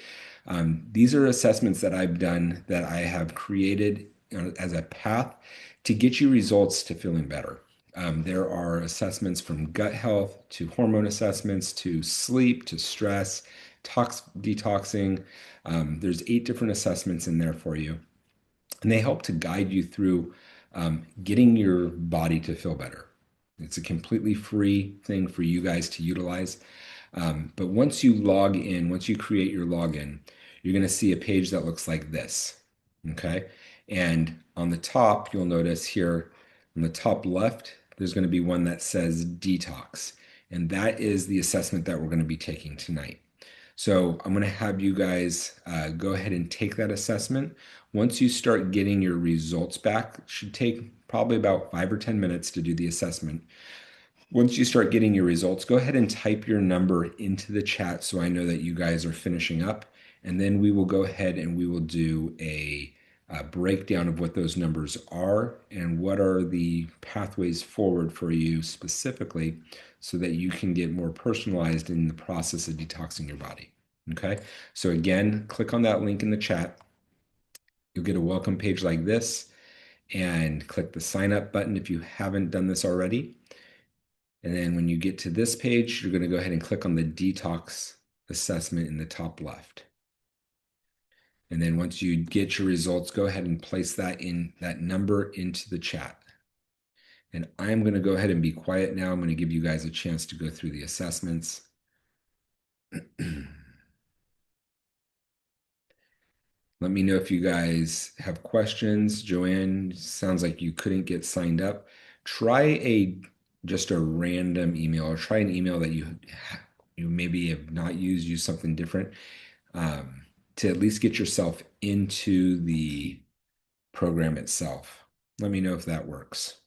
These are assessments that I've done that I have created as a path to get you results to feeling better. There are assessments from gut health to hormone assessments to sleep to stress, detoxing. There's 8 different assessments in there for you, and they help to guide you through getting your body to feel better. It's a completely free thing for you guys to utilize. But once you log in, once you create your login, you're going to see a page that looks like this. Okay. And on the top, you'll notice here on the top left, there's going to be one that says Detox. And that is the assessment that we're going to be taking tonight. So I'm going to have you guys go ahead and take that assessment. Once you start getting your results back, it should take probably about 5 or 10 minutes to do the assessment. Once you start getting your results, go ahead and type your number into the chat so I know that you guys are finishing up. And then we will go ahead and we will do a breakdown of what those numbers are and what are the pathways forward for you specifically so that you can get more personalized in the process of detoxing your body. Okay, so again, click on that link in the chat. you'll get a welcome page like this, and click the sign up button if you haven't done this already. And then when you get to this page, you're going to go ahead and click on the detox assessment in the top left. And then once you get your results, go ahead and place that number into the chat. And I'm going to go ahead and be quiet now. I'm going to give you guys a chance to go through the assessments. Let me know if you guys have questions. Joanne, sounds like you couldn't get signed up. Try just a random email, or try an email that you maybe have not used, use something different, to at least get yourself into the program itself. Let me know if that works.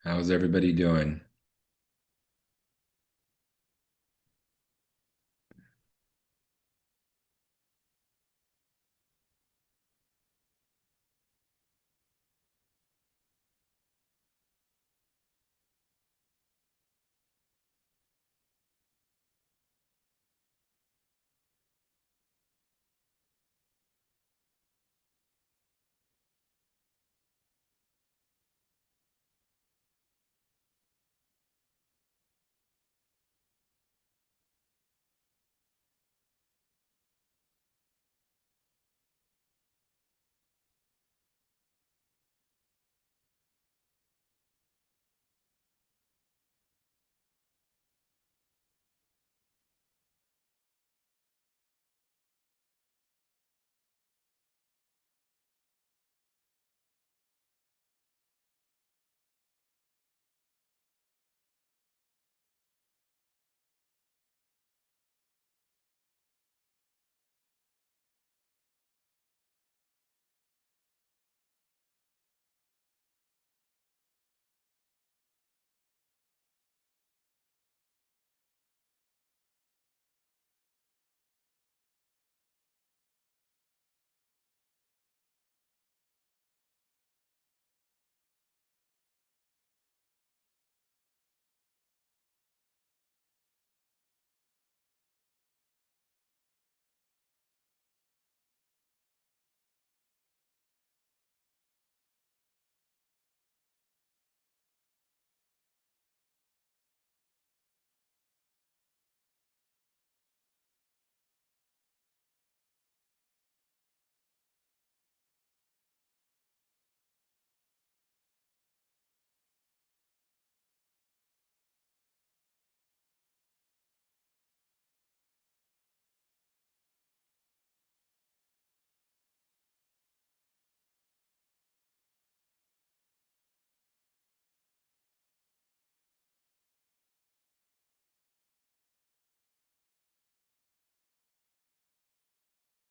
How's everybody doing?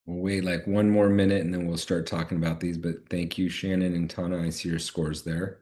We'll wait like one more minute and then we'll start talking about these. But thank you, Shannon and Tana. I see your scores there.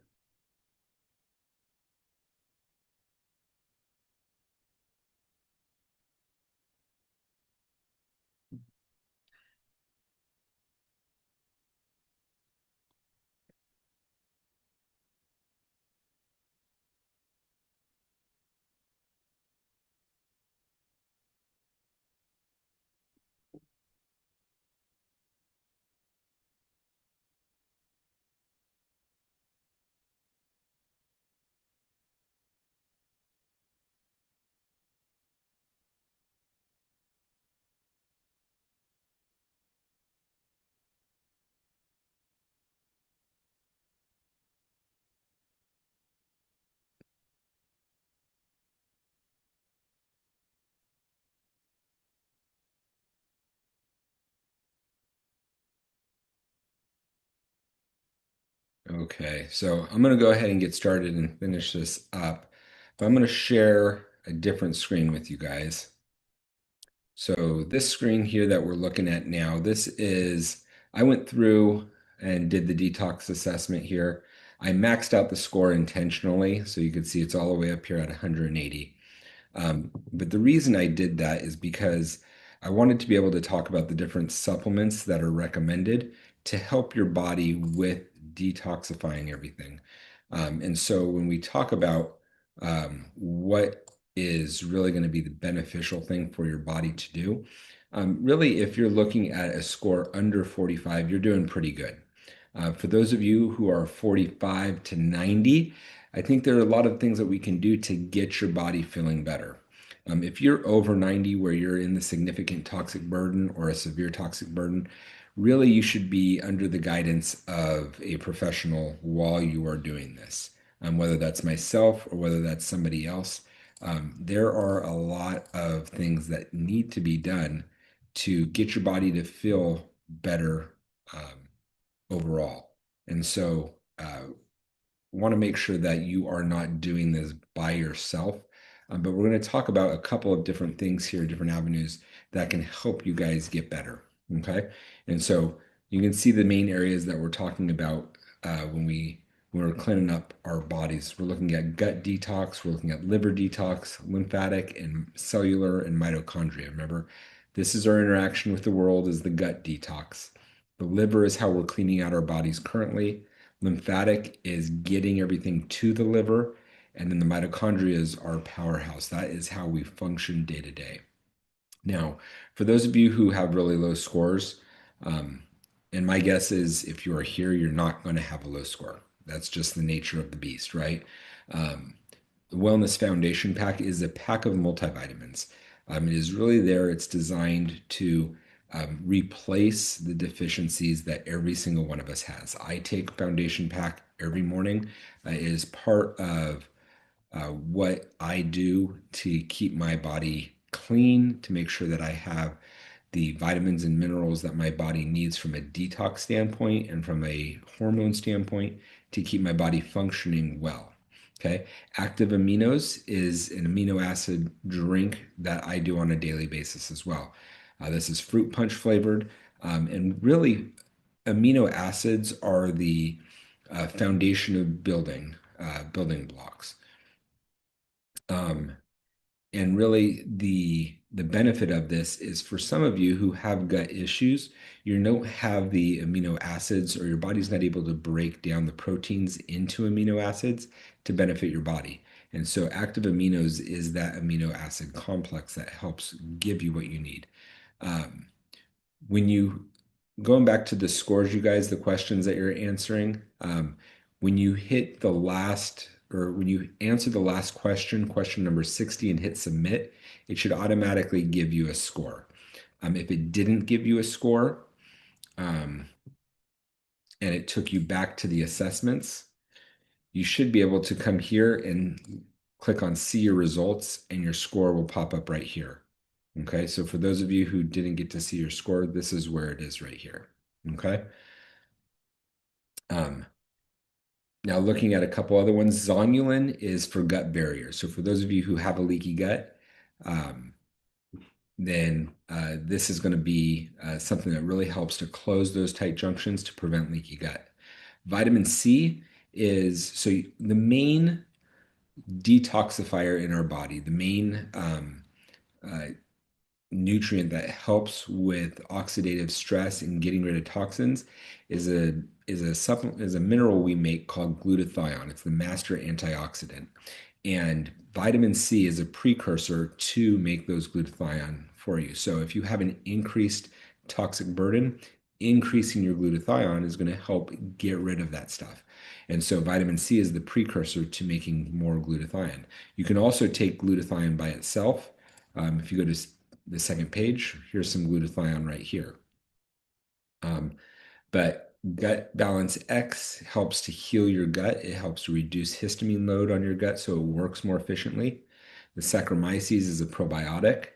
Okay, so I'm going to go ahead and get started and finish this up. But I'm going to share a different screen with you guys. So this screen here that we're looking at now, I went through and did the detox assessment here. I maxed out the score intentionally, so you can see it's all the way up here at 180. But the reason I did that is because I wanted to be able to talk about the different supplements that are recommended to help your body with detoxifying everything. And so when we talk about what is really going to be the beneficial thing for your body to do, really, if you're looking at a score under 45, you're doing pretty good. For those of you who are 45 to 90, I think there are a lot of things that we can do to get your body feeling better. If you're over 90, where you're in the significant toxic burden or a severe toxic burden, really you should be under the guidance of a professional while you are doing this, whether that's myself or whether that's somebody else. There are a lot of things that need to be done to get your body to feel better overall. And so, want to make sure that you are not doing this by yourself. But we're going to talk about a couple of different things here, different avenues that can help you guys get better. Okay. And so you can see the main areas that we're talking about when we when we're cleaning up our bodies. We're looking at gut detox, we're looking at liver detox, lymphatic and cellular and mitochondria. Remember, this is our interaction with the world is the gut detox. The liver is how we're cleaning out our bodies currently. Lymphatic is getting everything to the liver. And then the mitochondria is our powerhouse. That is how we function day to day. Now, for those of you who have really low scores, um, and my guess is if you are here, you're not going to have a low score. That's just the nature of the beast, right? Um, the Wellness Foundation Pack is a pack of multivitamins. It is really there, it's designed to replace the deficiencies that every single one of us has. I take Foundation Pack every morning. It is part of what I do to keep my body clean, to make sure that I have the vitamins and minerals that my body needs from a detox standpoint and from a hormone standpoint to keep my body functioning well. Okay. Active Aminos is an amino acid drink that I do on a daily basis as well. This is fruit punch flavored. And really, amino acids are the foundation of building blocks. Um, and really, the benefit of this is for some of you who have gut issues, you don't have the amino acids, or your body's not able to break down the proteins into amino acids to benefit your body. And so, active aminos is that amino acid complex that helps give you what you need. Um, when you going back to the scores, you guys, the questions that you're answering, when you hit the last, or when you answer the last question, question number 60, and hit submit, it should automatically give you a score. If it didn't give you a score, and it took you back to the assessments, you should be able to come here and click on see your results, and your score will pop up right here. Okay, so for those of you who didn't get to see your score, this is where it is right here. Okay. Now looking at a couple other ones, zonulin is for gut barrier. So for those of you who have a leaky gut, then this is going to be something that really helps to close those tight junctions to prevent leaky gut. Vitamin C is, so the main detoxifier in our body, the main nutrient that helps with oxidative stress and getting rid of toxins is a supplement, is a mineral we make called glutathione. It's the master antioxidant. And vitamin C is a precursor to make those glutathione for you. So if you have an increased toxic burden, increasing your glutathione is going to help get rid of that stuff. And so vitamin C is the precursor to making more glutathione. You can also take glutathione by itself. If you go to the second page, here's some glutathione right here. But Gut Balance X helps to heal your gut. It helps to reduce histamine load on your gut so it works more efficiently. The Saccharomyces is a probiotic.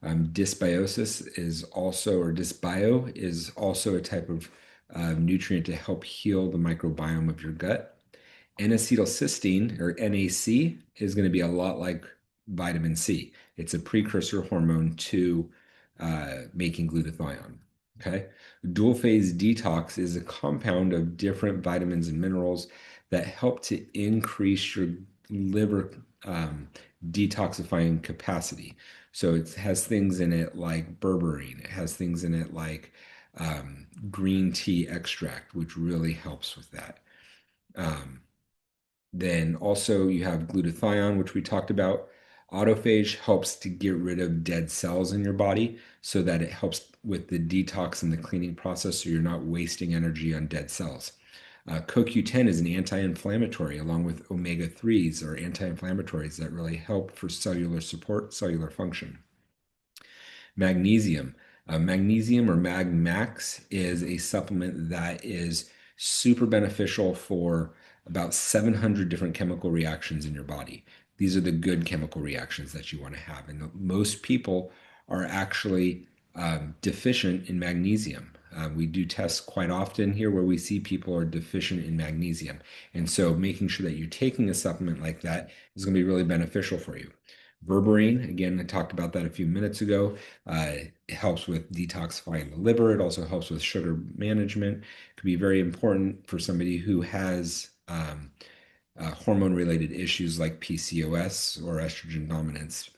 Dysbiosis is also, or dysbio is also a type of nutrient to help heal the microbiome of your gut. N-acetylcysteine, or NAC, is going to be a lot like vitamin C. It's a precursor hormone to making glutathione. Okay. Dual phase detox is a compound of different vitamins and minerals that help to increase your liver detoxifying capacity. So it has things in it like berberine. It has things in it like green tea extract, which really helps with that. Then also you have glutathione, which we talked about. Autophage helps to get rid of dead cells in your body so that it helps with the detox and the cleaning process so you're not wasting energy on dead cells. CoQ10 is an anti-inflammatory, along with omega-3s or anti-inflammatories that really help for cellular support, cellular function. Magnesium. Magnesium, or Mag Max, is a supplement that is super beneficial for about 700 different chemical reactions in your body. These are the good chemical reactions that you want to have. And most people are actually deficient in magnesium. We do tests quite often here where we see people are deficient in magnesium. And so making sure that you're taking a supplement like that is going to be really beneficial for you. Berberine, again, I talked about that a few minutes ago. It helps with detoxifying the liver. It also helps with sugar management. It could be very important for somebody who has hormone-related issues like PCOS or estrogen dominance.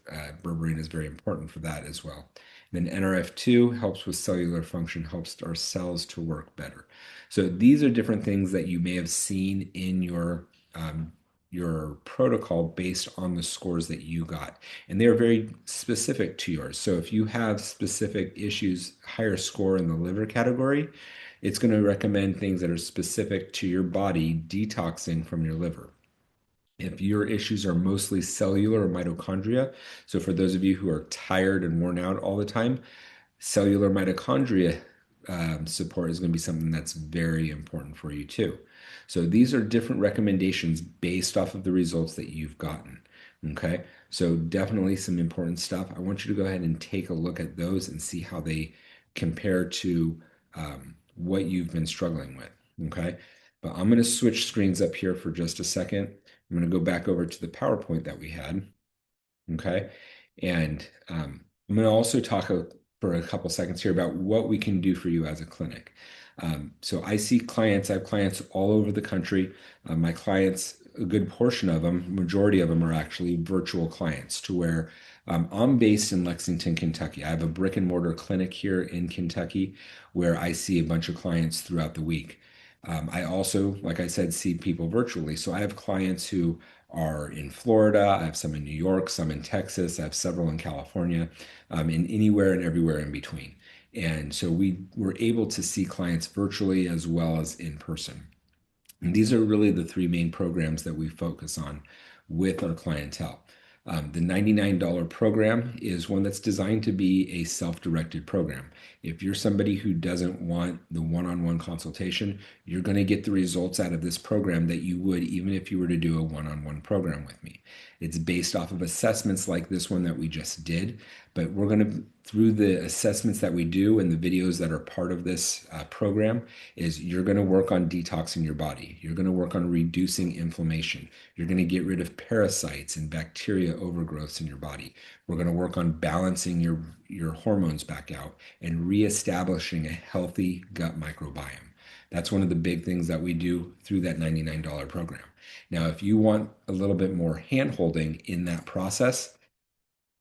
Berberine is very important for that as well. And then NRF2 helps with cellular function, helps our cells to work better. So these are different things that you may have seen in your protocol based on the scores that you got. And they're very specific to yours. So if you have specific issues, higher score in the liver category, it's going to recommend things that are specific to your body detoxing from your liver. If your issues are mostly cellular or mitochondria, so for those of you who are tired and worn out all the time, cellular mitochondria support is going to be something that's very important for you too. So these are different recommendations based off of the results that you've gotten. Okay, so definitely some important stuff. I want you to go ahead and take a look at those and see how they compare to what you've been struggling with. Okay, but I'm going to switch screens up here for just a second. I'm going to go back over to the PowerPoint that we had. Okay, and I'm going to also talk for a couple seconds here about what we can do for you as a clinic. So I have clients all over the country. My clients, a good portion of them, majority of them are actually virtual clients to where I'm based in Lexington, Kentucky. I have a brick and mortar clinic here in Kentucky where I see a bunch of clients throughout the week. I also, like I said, see people virtually. So I have clients who are in Florida. I have some in New York, some in Texas. I have several in California, and anywhere and everywhere in between. And so we were able to see clients virtually as well as in person. And these are really the three main programs that we focus on with our clientele. The $99 program is one that's designed to be a self-directed program. If you're somebody who doesn't want the one-on-one consultation, you're going to get the results out of this program that you would even if you were to do a one-on-one program with me. It's based off of assessments like this one that we just did, but we're going to, through the assessments that we do and the videos that are part of this program, is you're going to work on detoxing your body. You're going to work on reducing inflammation. You're going to get rid of parasites and bacteria overgrowths in your body. We're going to work on balancing your hormones back out and reestablishing a healthy gut microbiome. That's one of the big things that we do through that $99 program. Now, if you want a little bit more hand-holding in that process,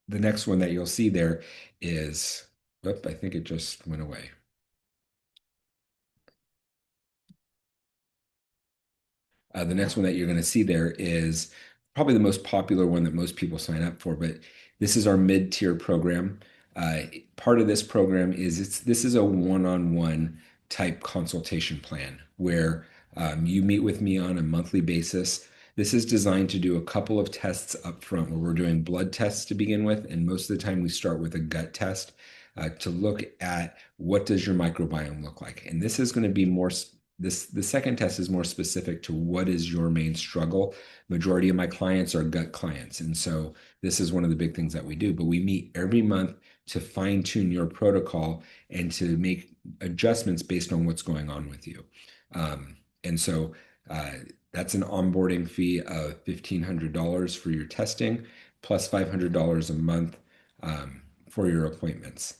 the next one that you'll see there is, I think it just went away. The next one that you're going to see there is probably the most popular one that most people sign up for, but this is our mid-tier program. Part of this program is this is a one-on-one type consultation plan where you meet with me on a monthly basis. This is designed to do a couple of tests up front where we're doing blood tests to begin with, and most of the time we start with a gut test to look at what does your microbiome look like. And this is going to be more the second test is more specific to what is your main struggle. Majority of my clients are gut clients. And so this is one of the big things that we do, but we meet every month to fine tune your protocol and to make adjustments based on what's going on with you. And so that's an onboarding fee of $1,500 for your testing, plus $500 a month for your appointments.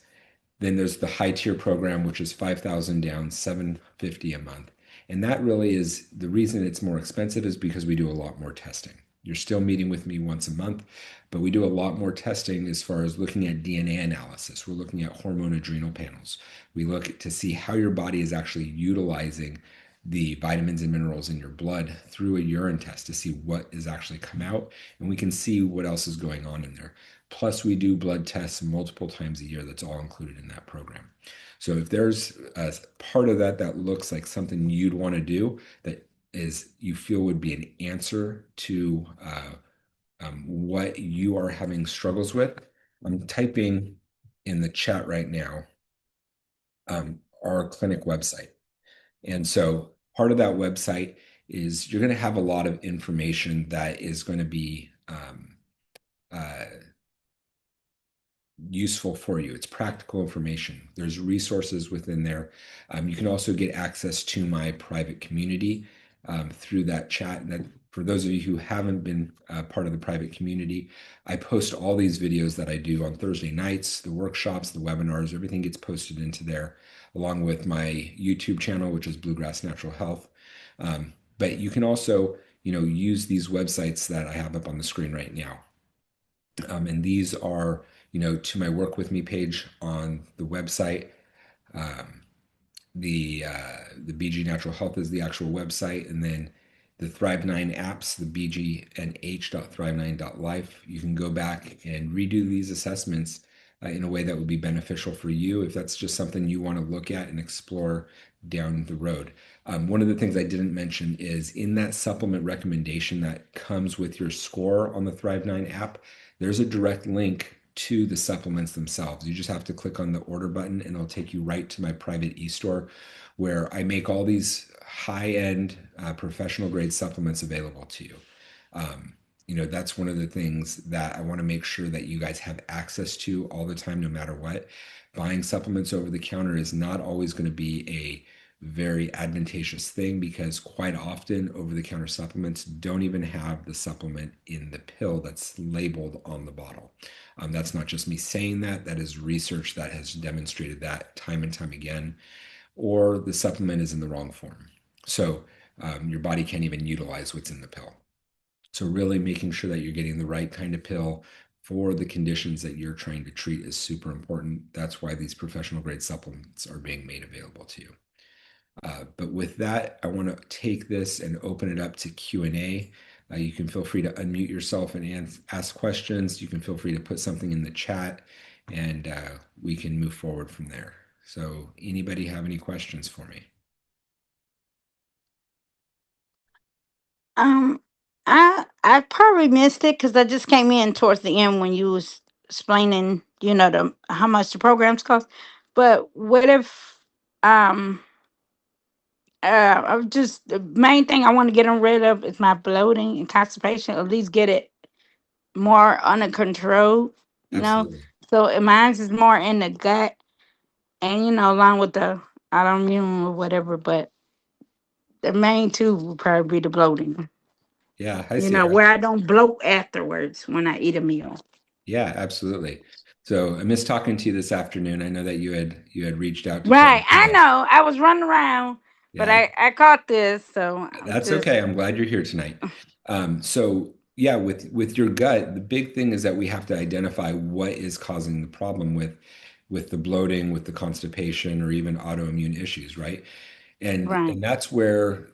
Then there's the high tier program, which is 5,000 down, 750 a month. And that really is the reason it's more expensive is because we do a lot more testing. You're still meeting with me once a month, but we do a lot more testing as far as looking at DNA analysis. We're looking at hormone adrenal panels. We look to see how your body is actually utilizing the vitamins and minerals in your blood through a urine test to see what is actually come out, and we can see what else is going on in there. Plus, we do blood tests multiple times a year. That's all included in that program. So if there's a part of that that looks like something you'd want to do that is you feel would be an answer to what you are having struggles with, I'm typing in the chat right now our clinic website. And so part of that website is you're going to have a lot of information that is going to be useful for you. It's practical information. There's resources within there. You can also get access to my private community through that chat. That for those of you who haven't been part of the private community, I post all these videos that I do on Thursday nights, the workshops, the webinars, everything gets posted into there, along with my YouTube channel, which is Bluegrass Natural Health. But you can also, use these websites that I have up on the screen right now. And these are, to my Work With Me page on the website. Um, the BG Natural Health is the actual website, and then the Thrive9 apps, the BG and H.Thrive9.life. You can go back and redo these assessments in a way that would be beneficial for you if that's just something you want to look at and explore down the road. One of the things I didn't mention is in that supplement recommendation that comes with your score on the Thrive9 app, there's a direct link to the supplements themselves. You just have to click on the order button and it'll take you right to my private e-store where I make all these high-end professional grade supplements available to you. Um, that's one of the things that I want to make sure that you guys have access to all the time, no matter what. Buying supplements over the counter is not always going to be a very advantageous thing because quite often over the counter supplements don't even have the supplement in the pill that's labeled on the bottle. That's not just me saying that, that is research that has demonstrated that time and time again, or the supplement is in the wrong form. So your body can't even utilize what's in the pill. So really making sure that you're getting the right kind of pill for the conditions that you're trying to treat is super important. That's why these professional grade supplements are being made available to you. But with that, I want to take this and open it up to Q&A. You can feel free to unmute yourself and ask questions. You can feel free to put something in the chat and we can move forward from there. So anybody have any questions for me? Um, I probably missed it because I just came in towards the end when you was explaining, the how much the programs cost. But what if um I'm just the main thing I want to get rid of is my bloating and constipation. At least get it more under control, you know. Absolutely. So mine is more in the gut, and along with the autoimmune or whatever. But the main two would probably be the bloating. Yeah, I see. Where I don't bloat afterwards when I eat a meal. Yeah, absolutely. So I missed talking to you this afternoon. I know that you had reached out to try to Right. I connect. know. I was running around, but Yeah, I caught this, so I'm that's just okay. I'm glad you're here tonight. So yeah, with your gut, the big thing is that we have to identify what is causing the problem with the bloating, with the constipation, or even autoimmune issues, right? right, And that's where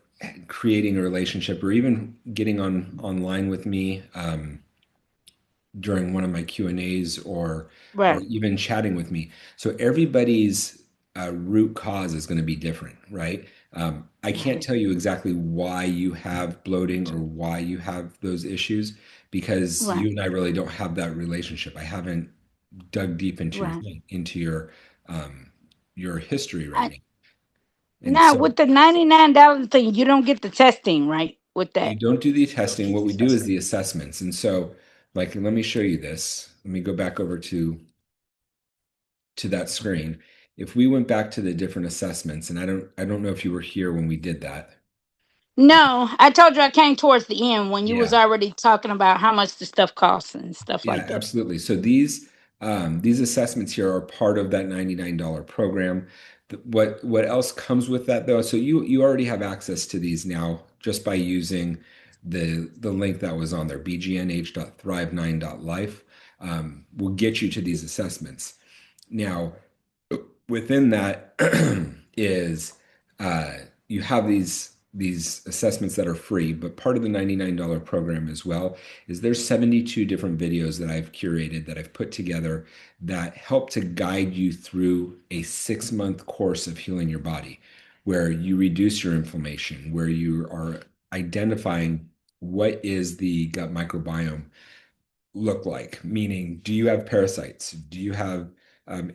creating a relationship or even getting online with me during one of my Q&As or right, even chatting with me. So everybody's root cause is going to be different, right? I can't right, tell you exactly why you have bloating or why you have those issues because right, you and I really don't have that relationship. I haven't dug deep into right. um, your history right I, now. And now so with the $99 thing, you don't get the testing, right? With you that. don't do the testing. What we do is the assessments. And so, like, let me show you this. Let me go back over to that screen. If we went back to the different assessments, and I don't know if you were here when we did that. No, I told you I came towards the end when you was Yeah, already talking about how much the stuff costs and stuff yeah, like that. absolutely. So these assessments here are part of that $99 program. What else comes with that though? So you already have access to these now just by using the link that was on there, bgnh.thrive9.life, will get you to these assessments. Now, within that is uh, you have these assessments that are free, but part of the $99 program as well is there's 72 different videos that I've curated that I've put together that help to guide you through a 6-month course of healing your body, where you reduce your inflammation, where you are identifying what is the gut microbiome look like? Meaning, do you have parasites? Do you have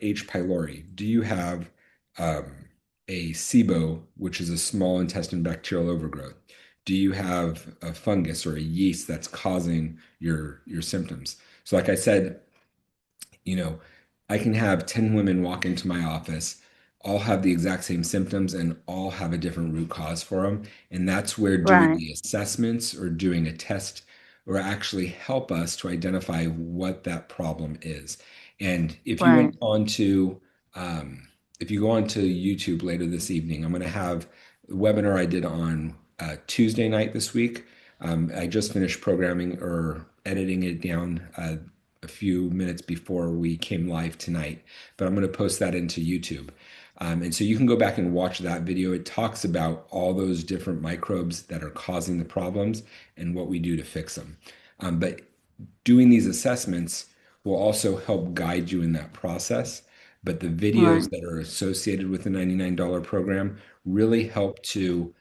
H. pylori? Do you have um, a SIBO, which is a small intestine bacterial overgrowth? Do you have a fungus or a yeast that's causing your symptoms? So, like I said, you know, I can have 10 women walk into my office, all have the exact same symptoms and all have a different root cause for them. And that's where doing Right, the assessments or doing a test or actually help us to identify what that problem is. And right, if you go onto YouTube later this evening, I'm going to have the webinar I did on Tuesday night this week. I just finished programming or editing it down a few minutes before we came live tonight, but I'm going to post that into YouTube. And so you can go back and watch that video. It talks about all those different microbes that are causing the problems and what we do to fix them. But doing these assessments will also help guide you in that process. But the Right. videos that are associated with the $99 program really help to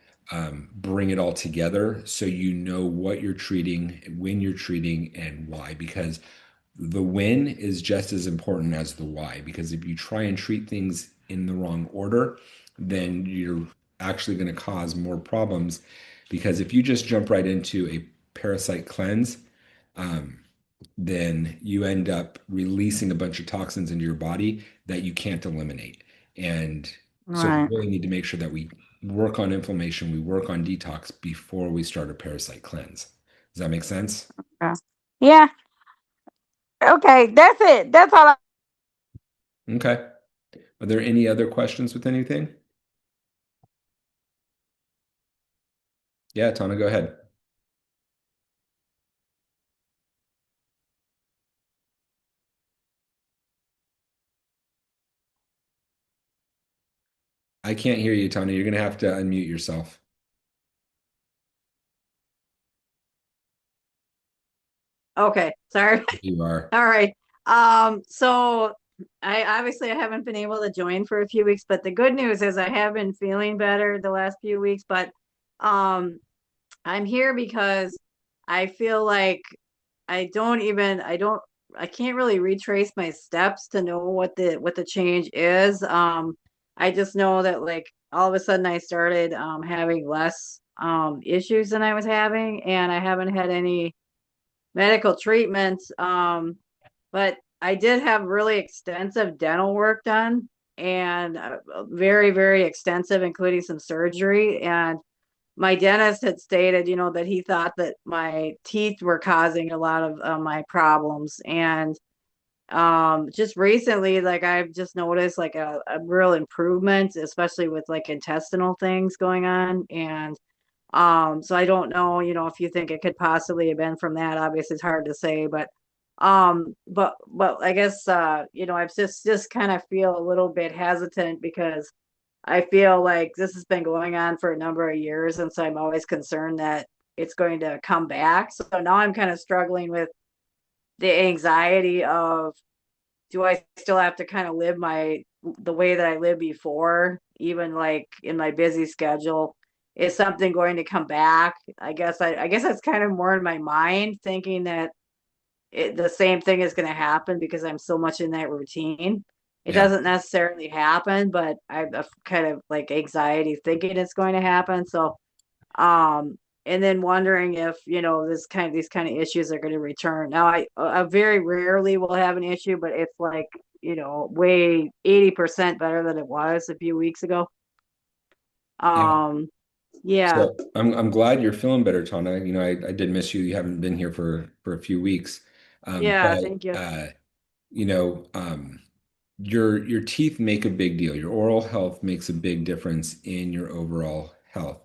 bring it all together so you know what you're treating, when you're treating, and why. Because the when is just as important as the why. Because if you try and treat things in the wrong order, then you're actually going to cause more problems. Because if you just jump right into a parasite cleanse, um, then you end up releasing a bunch of toxins into your body that you can't eliminate. And so we Right. really need to make sure that we work on inflammation, we work on detox before we start a parasite cleanse. Does that make sense? Yeah. Yeah. Okay. That's it. That's all. Okay. Are there any other questions with anything? Yeah, Tana, go ahead. I can't hear you, Tana. You're going to have to unmute yourself. Okay. Sorry. You are. All right. So I haven't been able to join for a few weeks, but the good news is I have been feeling better the last few weeks, but um I'm here because I feel like I can't really retrace my steps to know what the change is. I just know that like all of a sudden I started having less issues than I was having, and I haven't had any medical treatments. But I did have really extensive dental work done, and very, very extensive, including some surgery. And my dentist had stated, that he thought that my teeth were causing a lot of my problems. And just recently, like I've just noticed like a real improvement, especially with like intestinal things going on. And so I don't know, if you think it could possibly have been from that. Obviously, it's hard to say, but I guess I've just kind of feel a little bit hesitant because I feel like this has been going on for a number of years, and so I'm always concerned that it's going to come back. So now I'm kind of struggling with the anxiety of, do I still have to kind of live the way that I lived before, even like in my busy schedule? Is something going to come back? I guess that's kind of more in my mind, thinking that the same thing is going to happen because I'm so much in that routine. It Yeah. doesn't necessarily happen, but I've kind of like anxiety thinking it's going to happen. So, and then wondering if, these kind of issues are going to return. Now, I very rarely will have an issue, but it's like, way 80% better than it was a few weeks ago. Yeah. Um, yeah, So I'm glad you're feeling better, Tana. I did miss you. You haven't been here for a few weeks. yeah, But thank you. you know, your teeth make a big deal. Your oral health makes a big difference in your overall health.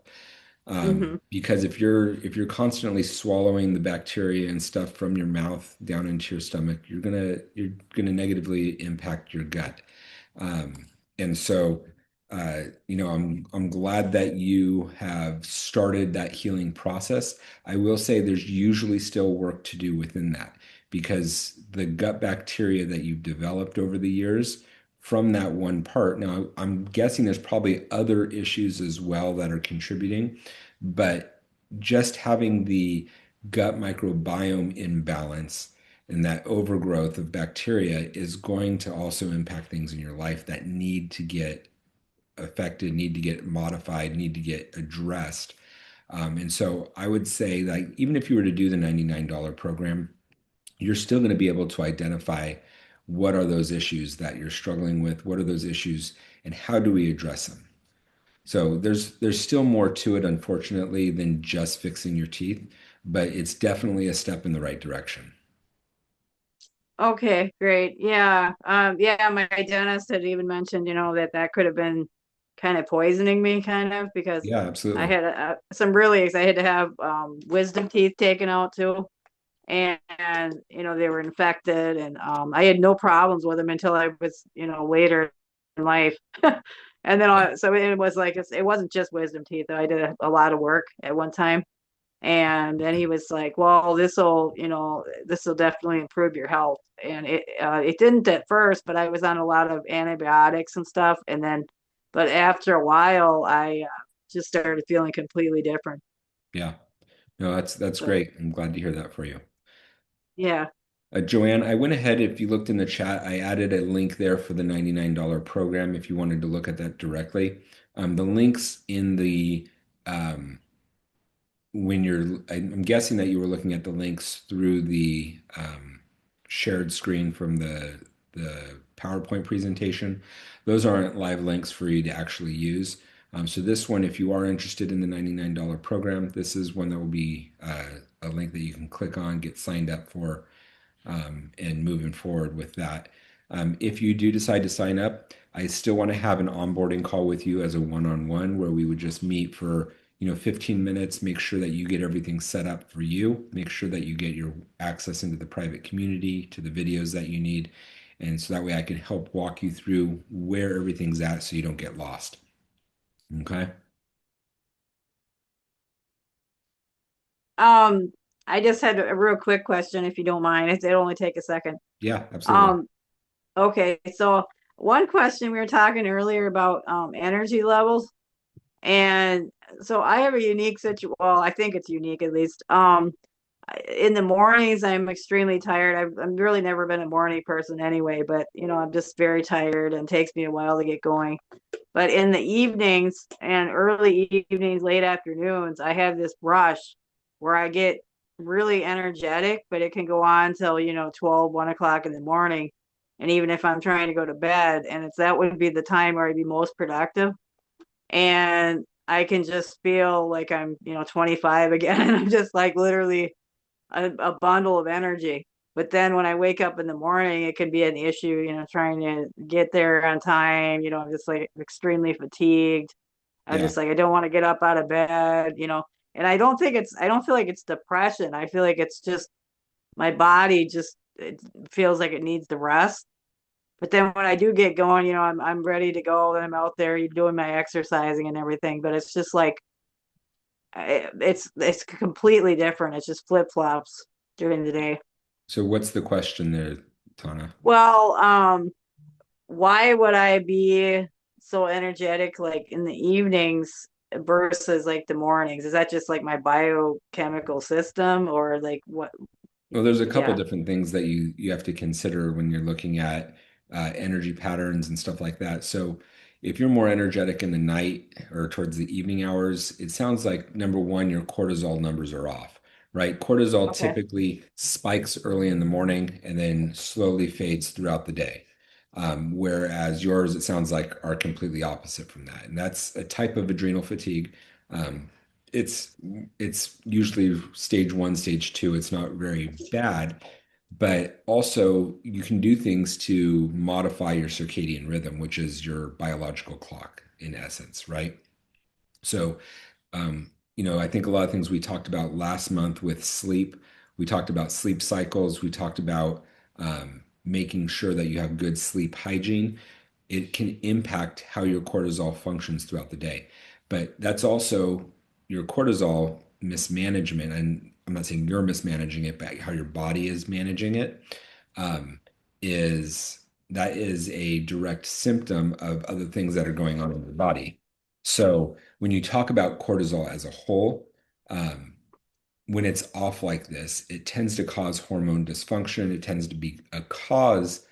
Hmm. Because if you're constantly swallowing the bacteria and stuff from your mouth down into your stomach, you're gonna negatively impact your gut. And so, I'm glad that you have started that healing process. I will say there's usually still work to do within that because the gut bacteria that you've developed over the years from that one part. Now, I'm guessing there's probably other issues as well that are contributing, but just having the gut microbiome imbalance and that overgrowth of bacteria is going to also impact things in your life that need to get affected, need to get modified, need to get addressed. And so I would say that even if you were to do the $99 program, you're still going to be able to identify what are those issues that you're struggling with, what are those issues, and how do we address them. So there's still more to it, unfortunately, than just fixing your teeth, but it's definitely a step in the right direction. Okay, great. Yeah. Yeah, my dentist had even mentioned, that could have been kind of poisoning me, kind of, because Yeah, I absolutely. had I had to have wisdom teeth taken out too. And they were infected, and I had no problems with them until I was later in life. And then so it was like it wasn't just wisdom teeth. I did a lot of work at one time, and then he was like, well, this will definitely improve your health. And it didn't at first, but I was on a lot of antibiotics and stuff. And then but after a while I just started feeling completely different. Yeah. No, that's So great. I'm glad to hear that for you. yeah. Joanne, I went ahead, if you looked in the chat, I added a link there for the $99 program if you wanted to look at that directly. The links in the when I'm guessing that you were looking at the links through the shared screen from the PowerPoint presentation. Those aren't live links for you to actually use. So this one, if you are interested in the $99 program, this is one that will be a link that you can click on, get signed up for, and moving forward with that. If you do decide to sign up, I still want to have an onboarding call with you as a one-on-one where we would just meet for 15 minutes, make sure that you get everything set up for you, make sure that you get your access into the private community, to the videos that you need. And so that way I can help walk you through where everything's at so you don't get lost. Okay. Um, I just had a real quick question, if you don't mind. It'll only take a second. Yeah, absolutely. Um, okay, so one question, we were talking earlier about energy levels, and so I have a unique situation. Well, I think it's unique at least. In the mornings, I'm extremely tired. I've really never been a morning person anyway, but I'm just very tired, and it takes me a while to get going. But in the evenings and early evenings, late afternoons, I have this rush where I get really energetic, but it can go on till, 12, 1 o'clock in the morning. And even if I'm trying to go to bed, and that would be the time where I'd be most productive. And I can just feel like I'm, 25 again. And I'm just like literally a bundle of energy. But then when I wake up in the morning, it can be an issue, trying to get there on time. I'm just like extremely fatigued. I'm Yeah. just like, I don't want to get up out of bed. And I don't feel like it's depression. I feel like it's just my body just it feels like it needs the rest. But then when I do get going, I'm ready to go and I'm out there doing my exercising and everything. But it's just like, it's completely different. It's just flip flops during the day. So what's the question there, Tana? Well, why would I be so energetic like in the evenings versus like the mornings? Is that just like my biochemical system or like what? Well, there's a couple Yeah. different things that you have to consider when you're looking at energy patterns and stuff like that. So, if you're more energetic in the night or towards the evening hours, it sounds like number one, your cortisol numbers are off, right? Cortisol Okay. typically spikes early in the morning and then slowly fades throughout the day. Whereas yours, it sounds like, are completely opposite from that. And that's a type of adrenal fatigue. Um, it's it's usually stage one, stage two. It's not very bad, but also you can do things to modify your circadian rhythm, which is your biological clock in essence, right? So, I think a lot of things we talked about last month with sleep, we talked about sleep cycles, we talked about making sure that you have good sleep hygiene. It can impact how your cortisol functions throughout the day. But that's also your cortisol mismanagement. And I'm not saying you're mismanaging it, but how your body is managing it um, is that is a direct symptom of other things that are going on in your body. So when you talk about cortisol as a whole, um, when it's off like this, it tends to cause hormone dysfunction. It tends to be a cause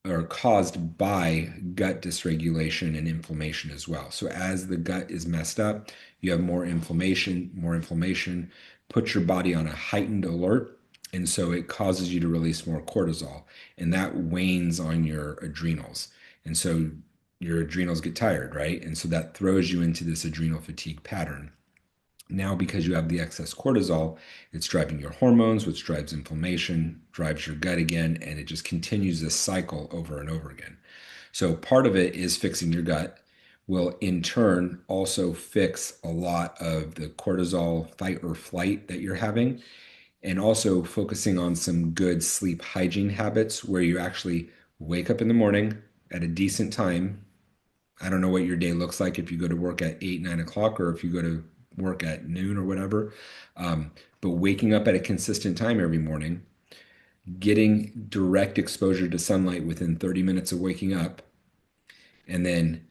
or caused by gut dysregulation and inflammation as well. So as the gut is messed up, you have more inflammation puts your body on a heightened alert. And so it causes you to release more cortisol, and that wanes on your adrenals. And so your adrenals get tired, right? And so that throws you into this adrenal fatigue pattern. Now, because you have the excess cortisol, it's driving your hormones, which drives inflammation, drives your gut again, and it just continues this cycle over and over again. So, part of it is fixing your gut, will in turn also fix a lot of the cortisol fight or flight that you're having, and also focusing on some good sleep hygiene habits where you actually wake up in the morning at a decent time. I don't know what your day looks like if you go to work at 8, 9 o'clock, or if you go to work at noon or whatever. Um, but waking up at a consistent time every morning, getting direct exposure to sunlight within 30 minutes of waking up, and then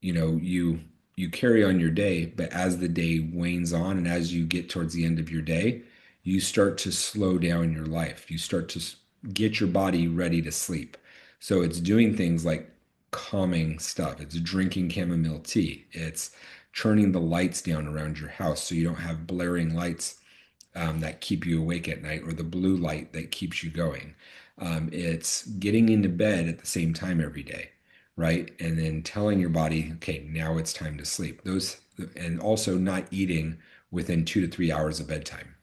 you carry on your day, but as the day wanes on and as you get towards the end of your day, you start to slow down your life. You start to get your body ready to sleep. So it's doing things like calming stuff. It's drinking chamomile tea. It's turning the lights down around your house so you don't have blaring lights that keep you awake at night, or the blue light that keeps you going. It's getting into bed at the same time every day, right? And then telling your body, okay, now it's time to sleep. And also not eating within 2 to 3 hours of bedtime.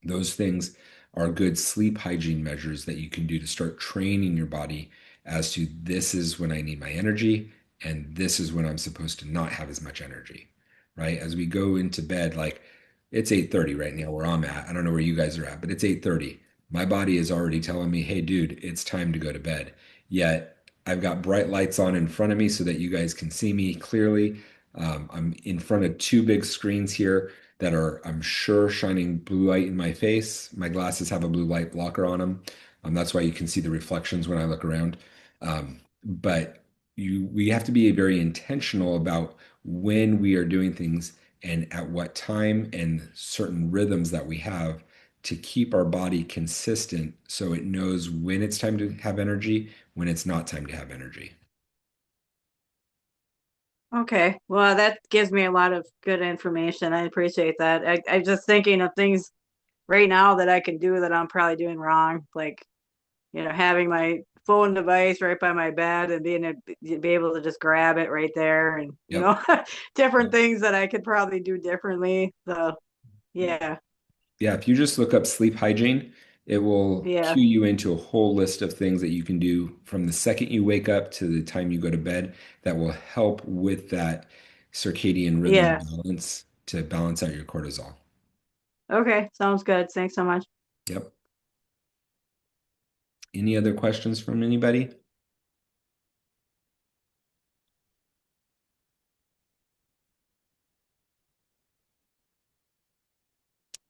Those things are good sleep hygiene measures that you can do to start training your body as to this is when I need my energy, and this is when I'm supposed to not have as much energy, right? As we go into bed, like it's 8:30 right now where I'm at. I don't know where you guys are at, but it's 8:30. My body is already telling me, hey, dude, it's time to go to bed. Yet I've got bright lights on in front of me so that you guys can see me clearly. I'm in front of two big screens here that are, I'm sure, shining blue light in my face. My glasses have a blue light blocker on them. That's why you can see the reflections when I look around. But we have to be very intentional about when we are doing things and at what time, and certain rhythms that we have to keep our body consistent so it knows when it's time to have energy, when it's not time to have energy. Okay. Well, that gives me a lot of good information. I appreciate that. I'm just thinking of things right now that I can do that I'm probably doing wrong. Like, having my phone device right by my bed and be able to just grab it right there, and, Yep. different things that I could probably do differently. So, yeah. Yeah, if you just look up sleep hygiene, it will Yeah. cue you into a whole list of things that you can do from the second you wake up to the time you go to bed that will help with that circadian rhythm Yeah. balance to balance out your cortisol. Okay. Sounds good. Thanks so much. Yep. Any other questions from anybody?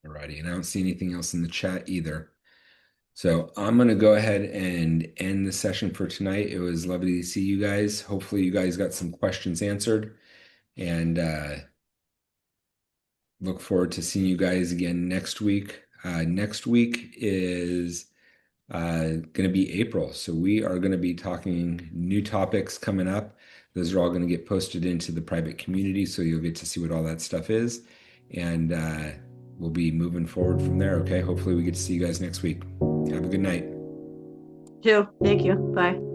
Alrighty, and I don't see anything else in the chat either. So I'm going to go ahead and end the session for tonight. It was lovely to see you guys. Hopefully you guys got some questions answered, and look forward to seeing you guys again next week. Next week is going to be April. So we are going to be talking new topics coming up. Those are all going to get posted into the private community. So you'll get to see what all that stuff is. And we'll be moving forward from there. Okay. Hopefully we get to see you guys next week. Have a good night. Jill, thank you. Bye.